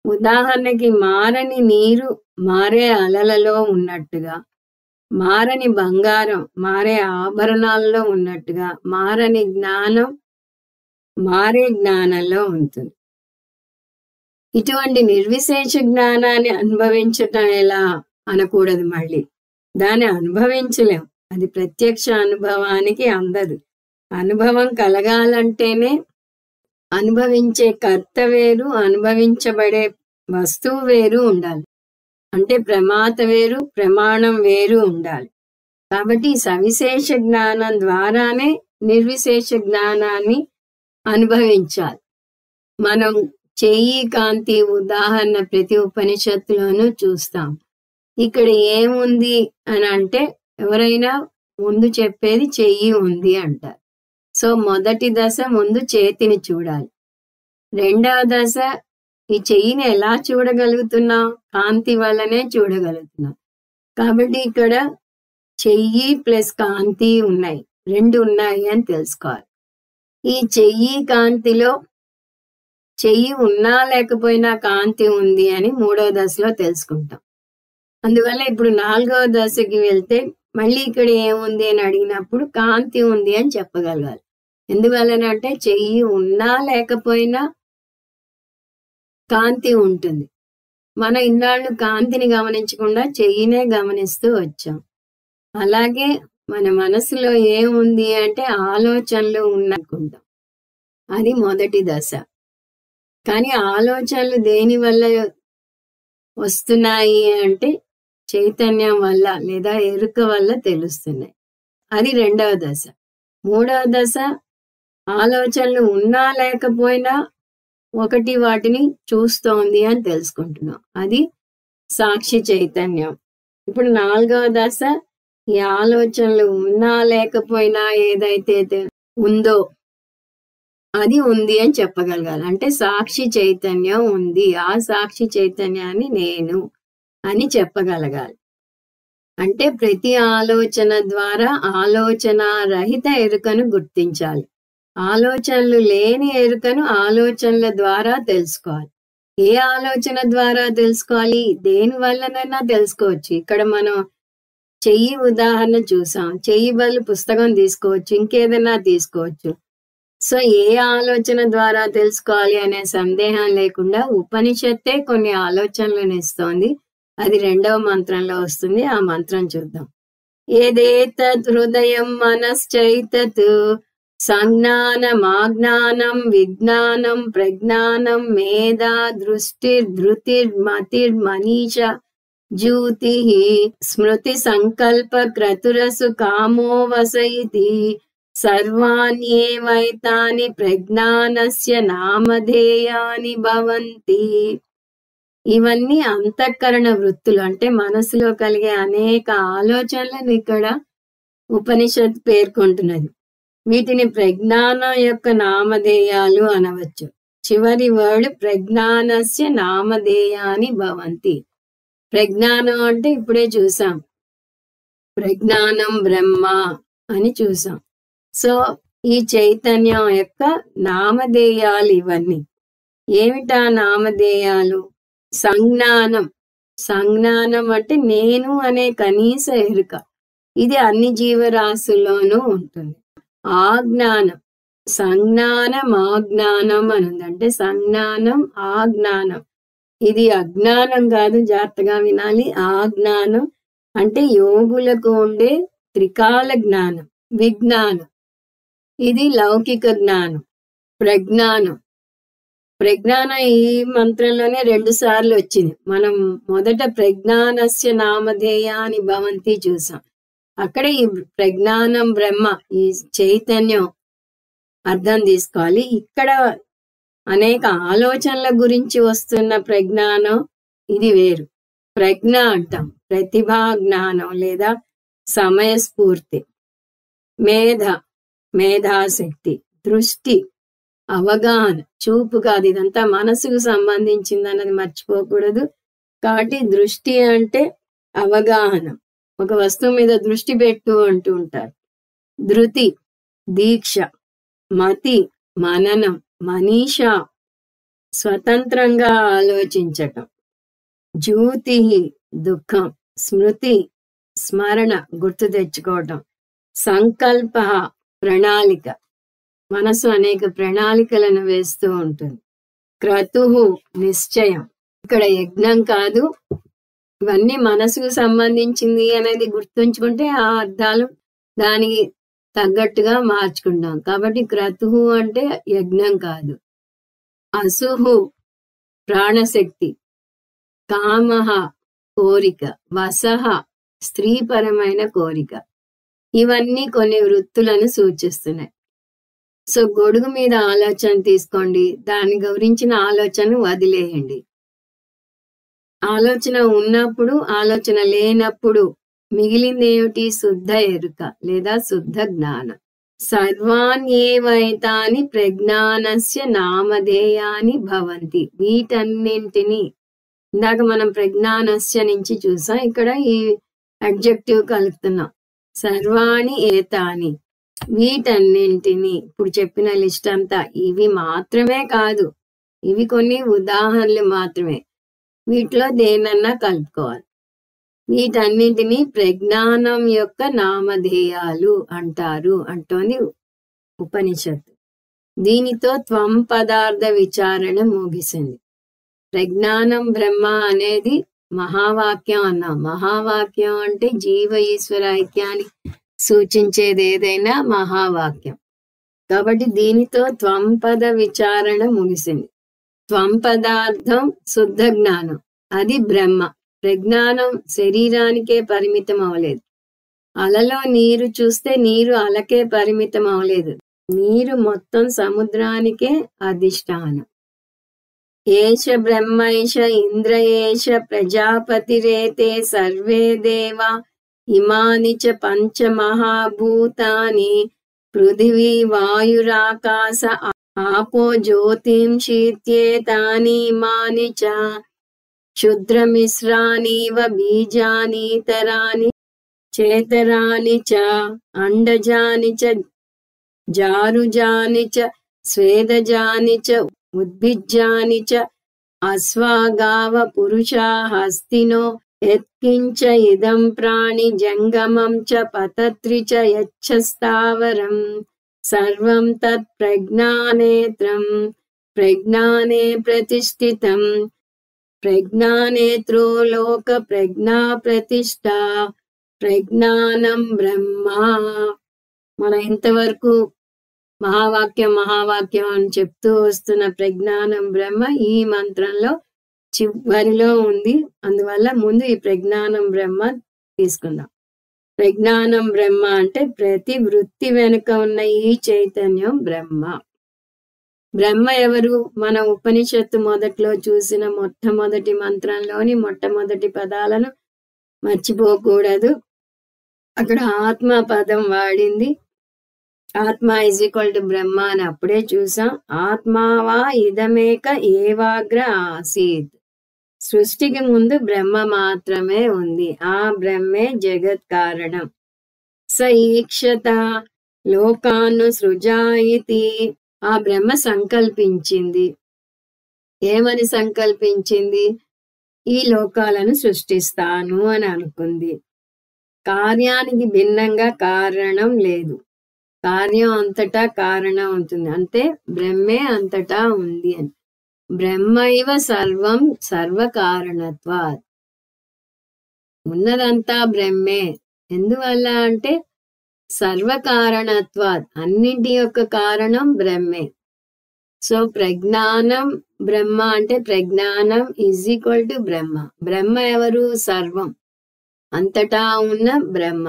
ఉదాహరణకి మారని నీరు మారే అలలలో ఉన్నట్టుగా, మారని బంగారం మారే ఆభరణాల్లో ఉన్నట్టుగా మారని జ్ఞానం మారే జ్ఞానంలో ఉంటుంది. ఇటువంటి నిర్విశేష జ్ఞానాన్ని అనుభవించటం ఎలా అనకూడదు. మళ్ళీ దాన్ని అనుభవించలేం, అది ప్రత్యక్ష అనుభవానికి అందదు. అనుభవం కలగాలంటేనే అనుభవించే కర్త వేరు, అనుభవించబడే వస్తువు వేరు ఉండాలి. అంటే ప్రమాత వేరు, ప్రమాణం వేరు ఉండాలి. కాబట్టి సవిశేష జ్ఞానం ద్వారానే నిర్విశేష జ్ఞానాన్ని అనుభవించాలి. మనం చెయ్యి కాంతి ఉదాహరణ ప్రతి ఉపనిషత్తులోనూ చూస్తాం. ఇక్కడ ఏముంది అని అంటే ఎవరైనా ముందు చెప్పేది చెయ్యి ఉంది అంటారు. సో మొదటి దశ ముందు చేతిని చూడాలి. రెండవ దశ ఈ చెయ్యిని ఎలా చూడగలుగుతున్నాం? కాంతి వల్లనే చూడగలుగుతున్నాం. కాబట్టి ఇక్కడ చెయ్యి ప్లస్ కాంతి ఉన్నాయి, రెండు ఉన్నాయి అని తెలుసుకోవాలి. ఈ చెయ్యి కాంతిలో చెయ్యి ఉన్నా లేకపోయినా కాంతి ఉంది అని మూడవ దశలో తెలుసుకుంటాం. అందువల్ల ఇప్పుడు నాలుగవ దశకి వెళ్తే మళ్ళీ ఇక్కడ ఏముంది అని అడిగినప్పుడు కాంతి ఉంది అని చెప్పగలగాలి. ఎందువల్లనంటే చెయ్యి ఉన్నా లేకపోయినా కాంతి ఉంటుంది. మనం ఇన్నాళ్ళు కాంతిని గమనించకుండా చెయ్యినే గమనిస్తూ వచ్చాం. అలాగే మన మనసులో ఏముంది అంటే ఆలోచనలు ఉన్ననుకుంటాం, అది మొదటి దశ. కానీ ఆలోచనలు దేని వల్ల వస్తున్నాయి అంటే చైతన్యం వల్ల లేదా ఎరుక వల్ల తెలుస్తున్నాయి, అది రెండవ దశ. మూడవ దశ ఆలోచనలు ఉన్నా లేకపోయినా ఒకటి వాటిని చూస్తోంది అని తెలుసుకుంటున్నాం, అది సాక్షి చైతన్యం. ఇప్పుడు నాలుగవ దశ ఈ ఆలోచనలు ఉన్నా లేకపోయినా ఏదైతే ఉందో అది ఉంది అని చెప్పగలగాలి. అంటే సాక్షి చైతన్యం ఉంది, ఆ సాక్షి చైతన్యాన్ని నేను అని చెప్పగలగాలి. అంటే ప్రతి ఆలోచన ద్వారా ఆలోచన రహిత ఎరుకను గుర్తించాలి. ఆలోచనలు లేని ఎరుకను ఆలోచనల ద్వారా తెలుసుకోవాలి. ఏ ఆలోచన ద్వారా తెలుసుకోవాలి? దేని వల్లనైనా తెలుసుకోవచ్చు. ఇక్కడ మనం చెయ్యి ఉదాహరణ చూసాం, చెయ్యి బదులు పుస్తకం తీసుకోవచ్చు, ఇంకేదైనా తీసుకోవచ్చు. సో ఏ ఆలోచన ద్వారా తెలుసుకోవాలి అనే సందేహం లేకుండా ఉపనిషత్తే కొన్ని ఆలోచనలను ఇస్తోంది. అది రెండవ మంత్రంలో వస్తుంది, ఆ మంత్రం చూద్దాం. ఏదేతత్ హృదయం మనశ్చైతత్ సంజ్ఞానమాజ్ఞానం విజ్ఞానం ప్రజ్ఞానం మేధా దృష్టిర్ధృతిర్మతిర్మనీష జ్యూతిః స్మృతి సంకల్ప క్రతురసు కామో వస ఇతి సర్వాణ్యేవైతాని ప్రజ్ఞానస్య నామధేయాని భవంతి. ఇవన్నీ అంతఃకరణ వృత్తులు, అంటే మనసులో కలిగే అనేక ఆలోచనలను ఇక్కడ ఉపనిషత్ పేర్కొంటున్నది. వీటిని ప్రజ్ఞానం యొక్క నామధేయాలు అనవచ్చు. చివరి వర్డ్ ప్రజ్ఞానస్య నామధేయాని భవంతి. ప్రజ్ఞానం అంటే ఇప్పుడే చూసాం, ప్రజ్ఞానం బ్రహ్మ అని చూసాం. సో ఈ చైతన్యం యొక్క నామధేయాలు ఇవన్నీ. ఏమిటా నామధేయాలు? సంజ్ఞానం. సంజ్ఞానం అంటే నేను అనే కనీస ఎరుక. ఇది అన్ని జీవరాశుల్లోనూ ఉంటుంది. ఆజ్ఞానం, సంజ్ఞానం ఆజ్ఞానం అని ఉంది. అంటే సంజ్ఞానం ఆజ్ఞానం, ఇది అజ్ఞానం కాదు, జాగ్రత్తగా వినాలి. ఆజ్ఞానం అంటే యోగులకు ఉండే త్రికాల జ్ఞానం. విజ్ఞానం ఇది లౌకిక జ్ఞానం. ప్రజ్ఞానం, ప్రజ్ఞానం ఈ మంత్రంలోనే 2 సార్లు వచ్చింది. మనం మొదట ప్రజ్ఞానస్య నామధేయాని భవంతి చూసాం. అక్కడ ఈ ప్రజ్ఞానం బ్రహ్మ, ఈ చైతన్యం అర్థం తీసుకోవాలి. ఇక్కడ అనేక ఆలోచనల గురించి వస్తున్న ప్రజ్ఞానం ఇది వేరు. ప్రజ్ఞ అంటాం ప్రతిభా జ్ఞానం లేదా సమయస్ఫూర్తి. మేధ, మేధాశక్తి. దృష్టి, అవగాహన, చూపు కాదు, ఇదంతా మనసుకు సంబంధించింది అన్నది మర్చిపోకూడదు. కాబట్టి దృష్టి అంటే అవగాహన, ఒక వస్తువు మీద దృష్టి పెట్టు అంటూ ఉంటారు. ధృతి, దీక్ష. మతి, మననం. మనీష, స్వతంత్రంగా ఆలోచించటం. జ్యోతి, దుఃఖం. స్మృతి, స్మరణ, గుర్తు తెచ్చుకోవటం. సంకల్ప, ప్రణాళిక. మనసు అనేక ప్రణాళికలను వేస్తూ ఉంటుంది. క్రతుహు, నిశ్చయం. ఇక్కడ యజ్ఞం కాదు, ఇవన్నీ మనసుకు సంబంధించింది అనేది గుర్తుంచుకుంటే ఆ అర్థాలు దానికి తగ్గట్టుగా మార్చుకుంటాం. కాబట్టి క్రతుహు అంటే యజ్ఞం కాదు. అసుహు, ప్రాణశక్తి. కామహ, కోరిక. వసహ, స్త్రీపరమైన కోరిక. ఇవన్నీ కొన్ని వృత్తులను సూచిస్తున్నాయి. సో గొడుగు మీద ఆలోచన తీసుకోండి, దాని గురించిన ఆలోచన వదిలేయండి. ఆలోచన ఉన్నప్పుడు, ఆలోచన లేనప్పుడు మిగిలింది ఏమిటి? శుద్ధ ఎరుక లేదా శుద్ధ జ్ఞానం. సర్వాణ్యేవైతాని ప్రజ్ఞానస్య నామధేయాని భవంతి. వీటన్నింటినీ ఇందాక మనం ప్రజ్ఞానస్య నుంచి చూసాం, ఇక్కడ ఈ అడ్జెక్టివ్ కలుపుతున్నాం. సర్వాణి ఏతాని, వీటన్నింటినీ. ఇప్పుడు చెప్పిన లిస్ట్ అంతా ఇవి మాత్రమే కాదు, ఇవి కొన్ని ఉదాహరణలు మాత్రమే. వీటిలో దేనన్నా కలుపుకోవాలి. వీటన్నింటినీ ప్రజ్ఞానం యొక్క నామధేయాలు అంటారు అంటోంది ఉపనిషత్తు. దీనితో త్వం పదార్థ విచారణ ముగిసింది. ప్రజ్ఞానం బ్రహ్మ అనేది మహావాక్యం అన్నాం. మహావాక్యం అంటే జీవ ఈశ్వర ఐక్యాన్ని సూచించేది ఏదైనా మహావాక్యం. కాబట్టి దీనితో త్వం పద విచారణ ముగిసింది. త్వం పదార్థం శుద్ధ జ్ఞానం, అది బ్రహ్మ. ప్రజ్ఞానం శరీరానికే పరిమితం అవలేదు. అలలో నీరు చూస్తే నీరు అలకే పరిమితం అవలేదు. నీరు మొత్తం సముద్రానికే అధిష్టానం. ఏష బ్రహ్మైష ఇంద్రయేష ప్రజాపతిరేతే సర్వే దేవా ఇమాని చ పంచమహాభూతాని పృథివీ వాయురాకాశ ఆపో జ్యోతింషీత్యేతాని ఇమాని చ క్షుద్రమిశ్రాణీవ బీజానీతరాని చేతరాని చ అండజాని చ జారుజాని చ స్వేదజాని చ ఉద్భిజ్జాని చ అశ్వాగావ పురుషా హస్తినో యత్కించ ఇదం ప్రాణి జంగమం చ పతత్రి చ యచ్చస్థావరం సర్వం తత్ ప్రజ్ఞానేత్రం ప్రజ్ఞానే ప్రతిష్ఠితం ప్రజ్ఞానేత్రో లోక ప్రజ్ఞా ప్రతిష్ఠ ప్రజ్ఞానం బ్రహ్మ. మనం ఇంతవరకు మహావాక్యం అని చెప్తూ వస్తున్న ప్రజ్ఞానం బ్రహ్మ ఈ మంత్రంలో చివరిలో ఉంది. అందువల్ల ముందు ఈ ప్రజ్ఞానం బ్రహ్మ తీసుకుందాం. ప్రజ్ఞానం బ్రహ్మ అంటే ప్రతి వృత్తి వెనుక ఉన్న ఈ చైతన్యం బ్రహ్మ. బ్రహ్మ ఎవరు? మన ఉపనిషత్తు మొదట్లో చూసిన మొట్టమొదటి మంత్రంలోని మొట్టమొదటి పదాలను మర్చిపోకూడదు. అక్కడ ఆత్మ పదం వాడింది. ఆత్మ = బ్రహ్మ అని అప్పుడే చూసాం. ఆత్మావా ఇదమేక ఏవాగ్ర ఆసీత్. సృష్టికి ముందు బ్రహ్మ మాత్రమే ఉంది. ఆ బ్రహ్మే జగత్ కారణం. స ఈక్షత లోకాను సృజాయితి. ఆ బ్రహ్మ సంకల్పించింది. ఏమని సంకల్పించింది? ఈ లోకాలను సృష్టిస్తాను అని అనుకుంది. కార్యానికి భిన్నంగా కారణం లేదు. కార్యం అంతటా కారణం ఉంటుంది. అంటే బ్రహ్మే అంతటా ఉంది అని. బ్రహ్మైవ సర్వం సర్వకారణత్వాత్. ఉన్నదంతా బ్రహ్మే. ఎందువల్ల అంటే సర్వకారణత్వాత్. అన్నింటి యొక్క కారణం బ్రహ్మే. సో ప్రజ్ఞానం బ్రహ్మ అంటే ప్రజ్ఞానం = బ్రహ్మ. బ్రహ్మ ఎవరు? సర్వం, అంతటా ఉన్న బ్రహ్మ.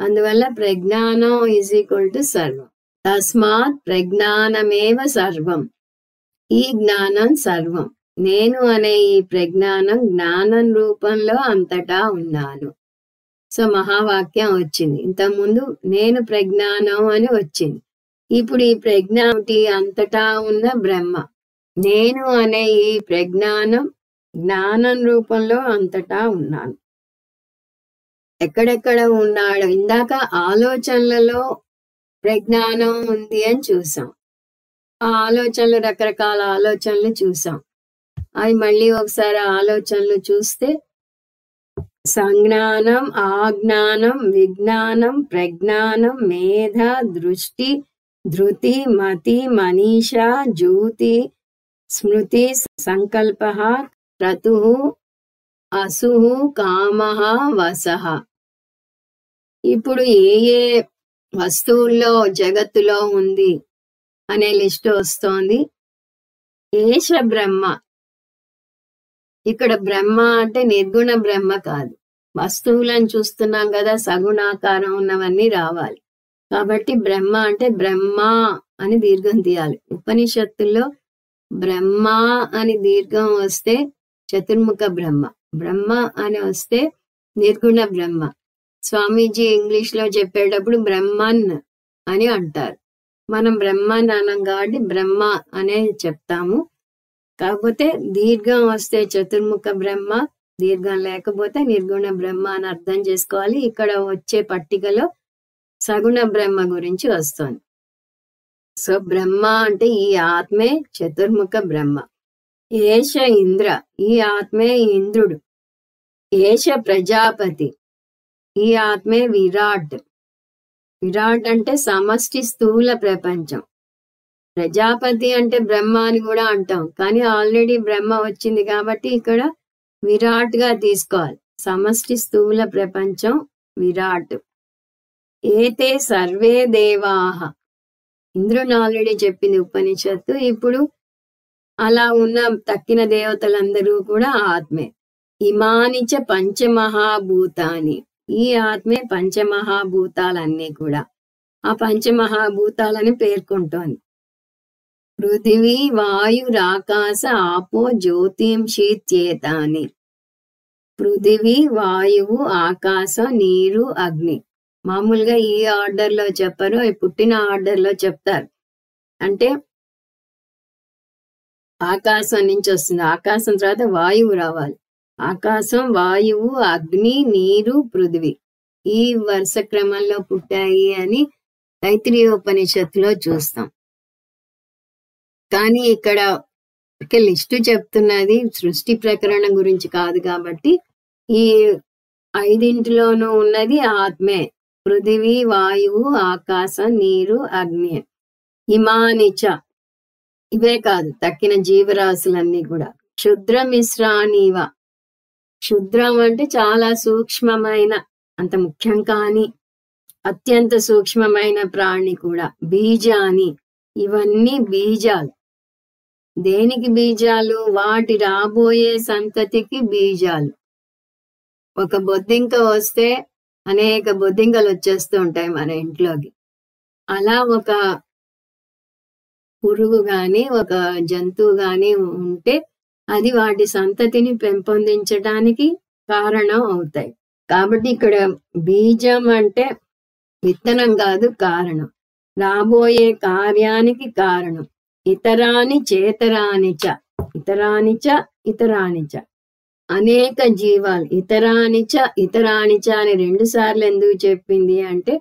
అందువల్ల ప్రజ్ఞానం = సర్వం. తస్మాత్ ప్రజ్ఞానమేవ సర్వం. ఈ జ్ఞానం సర్వం. నేను అనే ఈ ప్రజ్ఞానం జ్ఞానం రూపంలో అంతటా ఉన్నాను. సో మహావాక్యం వచ్చింది. ఇంతకుముందు నేను ప్రజ్ఞానం అని వచ్చింది. ఇప్పుడు ఈ ప్రజ్ఞానం అంతటా ఉన్న బ్రహ్మ. నేను అనే ఈ ప్రజ్ఞానం జ్ఞానం రూపంలో అంతటా ఉన్నాను. ఎక్కడెక్కడ ఉన్నాడు? ఇందాక ఆలోచనలలో ప్రజ్ఞానం ఉంది అని చూసాం. ఆ ఆలోచనలు, రకరకాల ఆలోచనలు చూసాం. అవి మళ్ళీ ఒకసారి ఆలోచనలు చూస్తే సంజ్ఞానం, ఆజ్ఞానం, విజ్ఞానం, ప్రజ్ఞానం, మేధ, దృష్టి, ధృతి, మతి, మనీష, జ్యోతి, స్మృతి, సంకల్ప, క్రతు, అసు, కామ, వసః. ఇప్పుడు ఏ ఏ వస్తువుల్లో జగత్తులో ఉంది అనే లిస్టు వస్తోంది. ఏష బ్రహ్మ. ఇక్కడ బ్రహ్మ అంటే నిర్గుణ బ్రహ్మ కాదు. వస్తువులను చూస్తున్నాం కదా, సగుణాకారం ఉన్నవన్నీ రావాలి. కాబట్టి బ్రహ్మ అంటే బ్రహ్మ అని దీర్ఘం తీయాలి. ఉపనిషత్తుల్లో బ్రహ్మ అని దీర్ఘం వస్తే చతుర్ముఖ బ్రహ్మ, బ్రహ్మ అని వస్తే నిర్గుణ బ్రహ్మ. స్వామీజీ ఇంగ్లీష్ లో చెప్పేటప్పుడు బ్రహ్మన్ అని అంటారు. మనం బ్రహ్మన్ అనం కాబట్టి బ్రహ్మ అనే చెప్తాము. కాకపోతే దీర్ఘం వస్తే చతుర్ముఖ బ్రహ్మ, దీర్ఘం లేకపోతే నిర్గుణ బ్రహ్మ అని అర్థం చేసుకోవాలి. ఇక్కడ వచ్చే పట్టికలో సగుణ బ్రహ్మ గురించి వస్తుంది. సో బ్రహ్మ అంటే ఈ ఆత్మే చతుర్ముఖ బ్రహ్మ. ఏష ఇంద్ర. ఈ ఆత్మే ఇంద్రుడు. ఏష ప్రజాపతి. ఈ ఆత్మే విరాట్. విరాట్ అంటే సమష్టి స్థూల ప్రపంచం. ప్రజాపతి అంటే బ్రహ్మ అని కూడా అంటాం, కానీ ఆల్రెడీ బ్రహ్మ వచ్చింది కాబట్టి ఇక్కడ విరాట్ గా తీసుకోవాలి. సమష్టి స్థూల ప్రపంచం విరాట్. ఏతే సర్వే దేవాహ. ఇంద్రుని ఆల్రెడీ చెప్పింది ఉపనిషత్తు. ఇప్పుడు అలా ఉన్న తక్కిన దేవతలందరూ కూడా ఆత్మే. ఇమానిచ పంచమహాభూతాని. ఈ ఆత్మే పంచమహాభూతాలన్నీ కూడా. ఆ పంచమహాభూతాలని పేర్కొంటోంది. పృథివీ వాయురాకాశ ఆపో జ్యోతింషిత్యేతాని. పృథివీ, వాయువు, ఆకాశం, నీరు, అగ్ని. మామూలుగా ఈ ఆర్డర్ లో చెప్పరు, పుట్టిన ఆర్డర్ లో చెప్తారు. అంటే ఆకాశం నుంచి వస్తుంది, ఆకాశం తర్వాత వాయువు రావాలి. ఆకాశం, వాయువు, అగ్ని, నీరు, పృథివీ ఈ వరుస క్రమంలో పుట్టాయి అని తైత్రీయోపనిషత్తులో చూస్తాం. కానీ ఇక్కడ లిస్టు చెప్తున్నది సృష్టి ప్రకరణ గురించి కాదు కాబట్టి ఈ 5 ఉన్నది ఆత్మే. పృథివీ, వాయువు, ఆకాశం, నీరు, అగ్ని. ఇమానిచ. ఇవే కాదు, తక్కిన జీవరాశులన్నీ కూడా. క్షుద్రమిశ్రాణివ. క్షుద్రం అంటే చాలా సూక్ష్మమైన, అంత ముఖ్యం కాని అత్యంత సూక్ష్మమైన ప్రాణి కూడా. బీజాని. ఇవన్నీ బీజాలు. దేనికి బీజాలు? వాటి రాబోయే సంతతికి బీజాలు. ఒక బొద్దింక వస్తే అనేక బొద్దింకలు వచ్చేస్తూ ఉంటాయి మన ఇంట్లోకి. అలా ఒక పురుగు గాని, ఒక జంతువు గాని ఉంటే అది వాటి సంతతిని పెంపొందించడానికి కారణం అవుతాయి. కాబట్టి ఇక్కడ బీజం అంటే విత్తనం కాదు, కారణం. రాబోయే కార్యానికి కారణం. ఇతరాని చేతరాని చ, ఇతరాని చ, ఇతరాని చ. అనేక జీవాలు ఇతరాని చ అని 2 సార్లు ఎందుకు చెప్పింది అంటే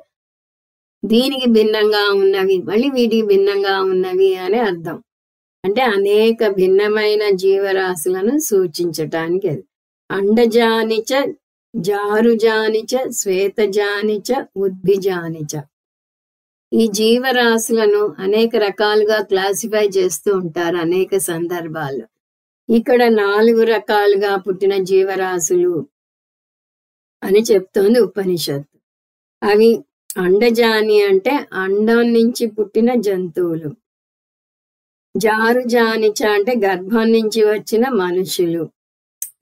దీనికి భిన్నంగా ఉన్నవి, మళ్ళీ వీటికి భిన్నంగా ఉన్నవి అని అర్థం. అంటే అనేక భిన్నమైన జీవరాశులను సూచించటానికి అది. అండజానిచ, జారుజానిచ, శ్వేతజానిచ, ఉద్భిజానిచ. ఈ జీవరాశులను అనేక రకాలుగా క్లాసిఫై చేస్తూ ఉంటారు అనేక సందర్భాల్లో. ఇక్కడ 4 రకాలుగా పుట్టిన జీవరాశులు అని చెప్తోంది ఉపనిషత్తు. అవి అండజాని అంటే అండం నుంచి పుట్టిన జంతువులు, జారుజానిచ అంటే గర్భం నుంచి వచ్చిన మనుషులు,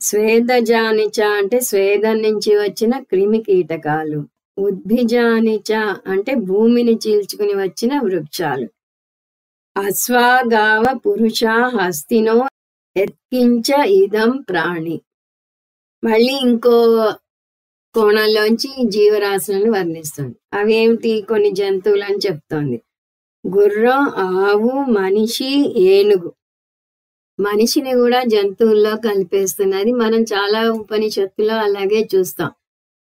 స్వేదజానిచ అంటే స్వేదం నుంచి వచ్చిన క్రిమి కీటకాలు, ఉద్భిజానిచ అంటే భూమిని చీల్చుకుని వచ్చిన వృక్షాలు. అశ్వాగావ పురుష హస్తినో ఎత్కించ ఇదం ప్రాణి. మళ్ళీ ఇంకో కోణంలోంచి జీవరాశులను వర్ణిస్తుంది. అవేమిటి? కొన్ని జంతువులు అని చెప్తోంది. గుర్రం, ఆవు, మనిషి, ఏనుగు. మనిషిని కూడా జంతువుల్లో కలిపేస్తున్నది. మనం చాలా ఉపనిషత్తులో అలాగే చూస్తాం.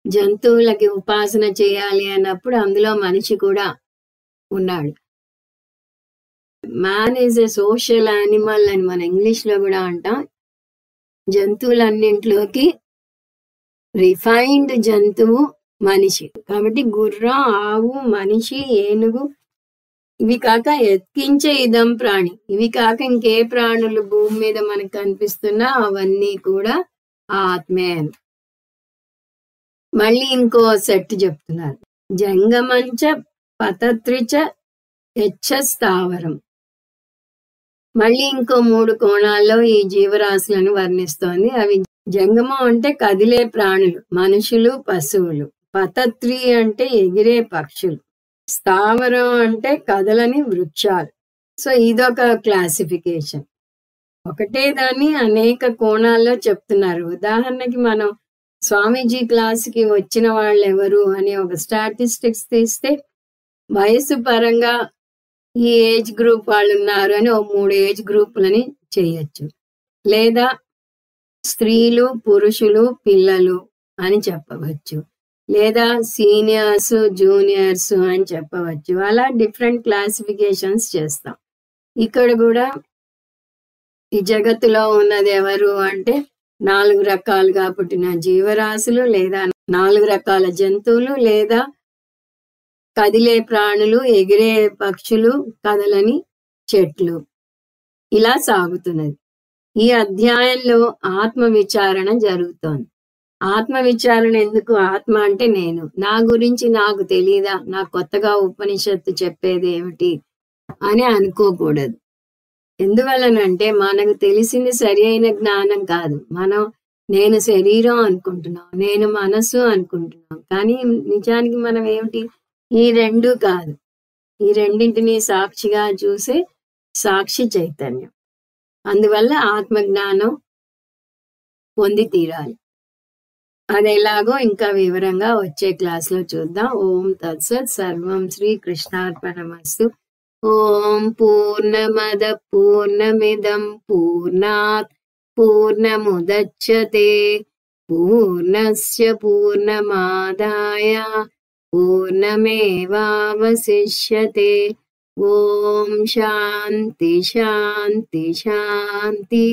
జంతువులకి ఉపాసన చేయాలి అన్నప్పుడు అందులో మనిషి కూడా ఉన్నాడు. Man is a social animal అని మన ఇంగ్లీష్ లో కూడా అంటాం. జంతువులన్నింటిలోకి రిఫైన్డ్ జంతువు మనిషి. కాబట్టి గుర్రం, ఆవు, మనిషి, ఏనుగు, ఇవి కాక ఎత్కించే ఇదం ప్రాణి. ఇవి కాక ఇంకే ప్రాణులు భూమి మీద మనకు కనిపిస్తున్నా అవన్నీ కూడా ఆత్మే. మళ్ళీ ఇంకో సెట్ చెప్తున్నారు. జంగమంచ పతత్రిచ హెచ్చ స్థావరం. మళ్ళీ ఇంకో 3 కోణాల్లో ఈ జీవరాశులను వర్ణిస్తోంది. అవి జంగమం అంటే కదిలే ప్రాణులు, మనుషులు, పశువులు. పతత్రి అంటే ఎగిరే పక్షులు. స్థావరం అంటే కదలని వృక్షాలు. సో ఇదొక క్లాసిఫికేషన్. ఒకటే దాన్ని అనేక కోణాల్లో చెప్తున్నారు. ఉదాహరణకి మనం స్వామీజీ క్లాస్కి వచ్చిన వాళ్ళు ఎవరు అని ఒక స్టాటిస్టిక్స్ తీస్తే వయసు పరంగా ఈ ఏజ్ గ్రూప్ వాళ్ళు ఉన్నారు అని 3 ఏజ్ గ్రూపులని చేయొచ్చు. లేదా స్త్రీలు, పురుషులు, పిల్లలు అని చెప్పవచ్చు. లేదా సీనియర్స్, జూనియర్స్ అని చెప్పవచ్చు. అలా డిఫరెంట్ క్లాసిఫికేషన్స్ చేస్తాం. ఇక్కడ కూడా ఈ జగత్తులో ఉన్నది ఎవరు అంటే 4 రకాలుగా పుట్టిన జీవరాశులు, లేదా 4 రకాల జంతువులు, లేదా కదిలే ప్రాణులు, ఎగిరే పక్షులు, కదలని చెట్లు. ఇలా సాగుతున్నది. ఈ అధ్యాయంలో ఆత్మ విచారణ జరుగుతోంది. ఆత్మ విచారణ ఎందుకు? ఆత్మ అంటే నేను. నా గురించి నాకు తెలీదా? నాకు కొత్తగా ఉపనిషత్తు చెప్పేది ఏమిటి అని అనుకోకూడదు. ఎందువలనంటే మనకు తెలిసింది సరి అయిన జ్ఞానం కాదు. నేను శరీరం అనుకుంటున్నాం, నేను మనసు అనుకుంటున్నాం. కానీ నిజానికి మనం ఏమిటి? ఈ 2 కాదు. ఈ రెండింటిని సాక్షిగా చూసే సాక్షి చైతన్యం. అందువల్ల ఆత్మజ్ఞానం పొంది తీరాలి. అది ఎలాగో ఇంకా వివరంగా వచ్చే క్లాస్లో చూద్దాం. ఓం తత్సత్. సర్వం శ్రీ కృష్ణార్పణమస్తు. ఓం పూర్ణమద పూర్ణమిదం పూర్ణాత్ పూర్ణముదచ్యతే పూర్ణస్య పూర్ణమాదాయ పూర్ణమేవావశిష్యతే. ఓం శాంతి శాంతి శాంతి.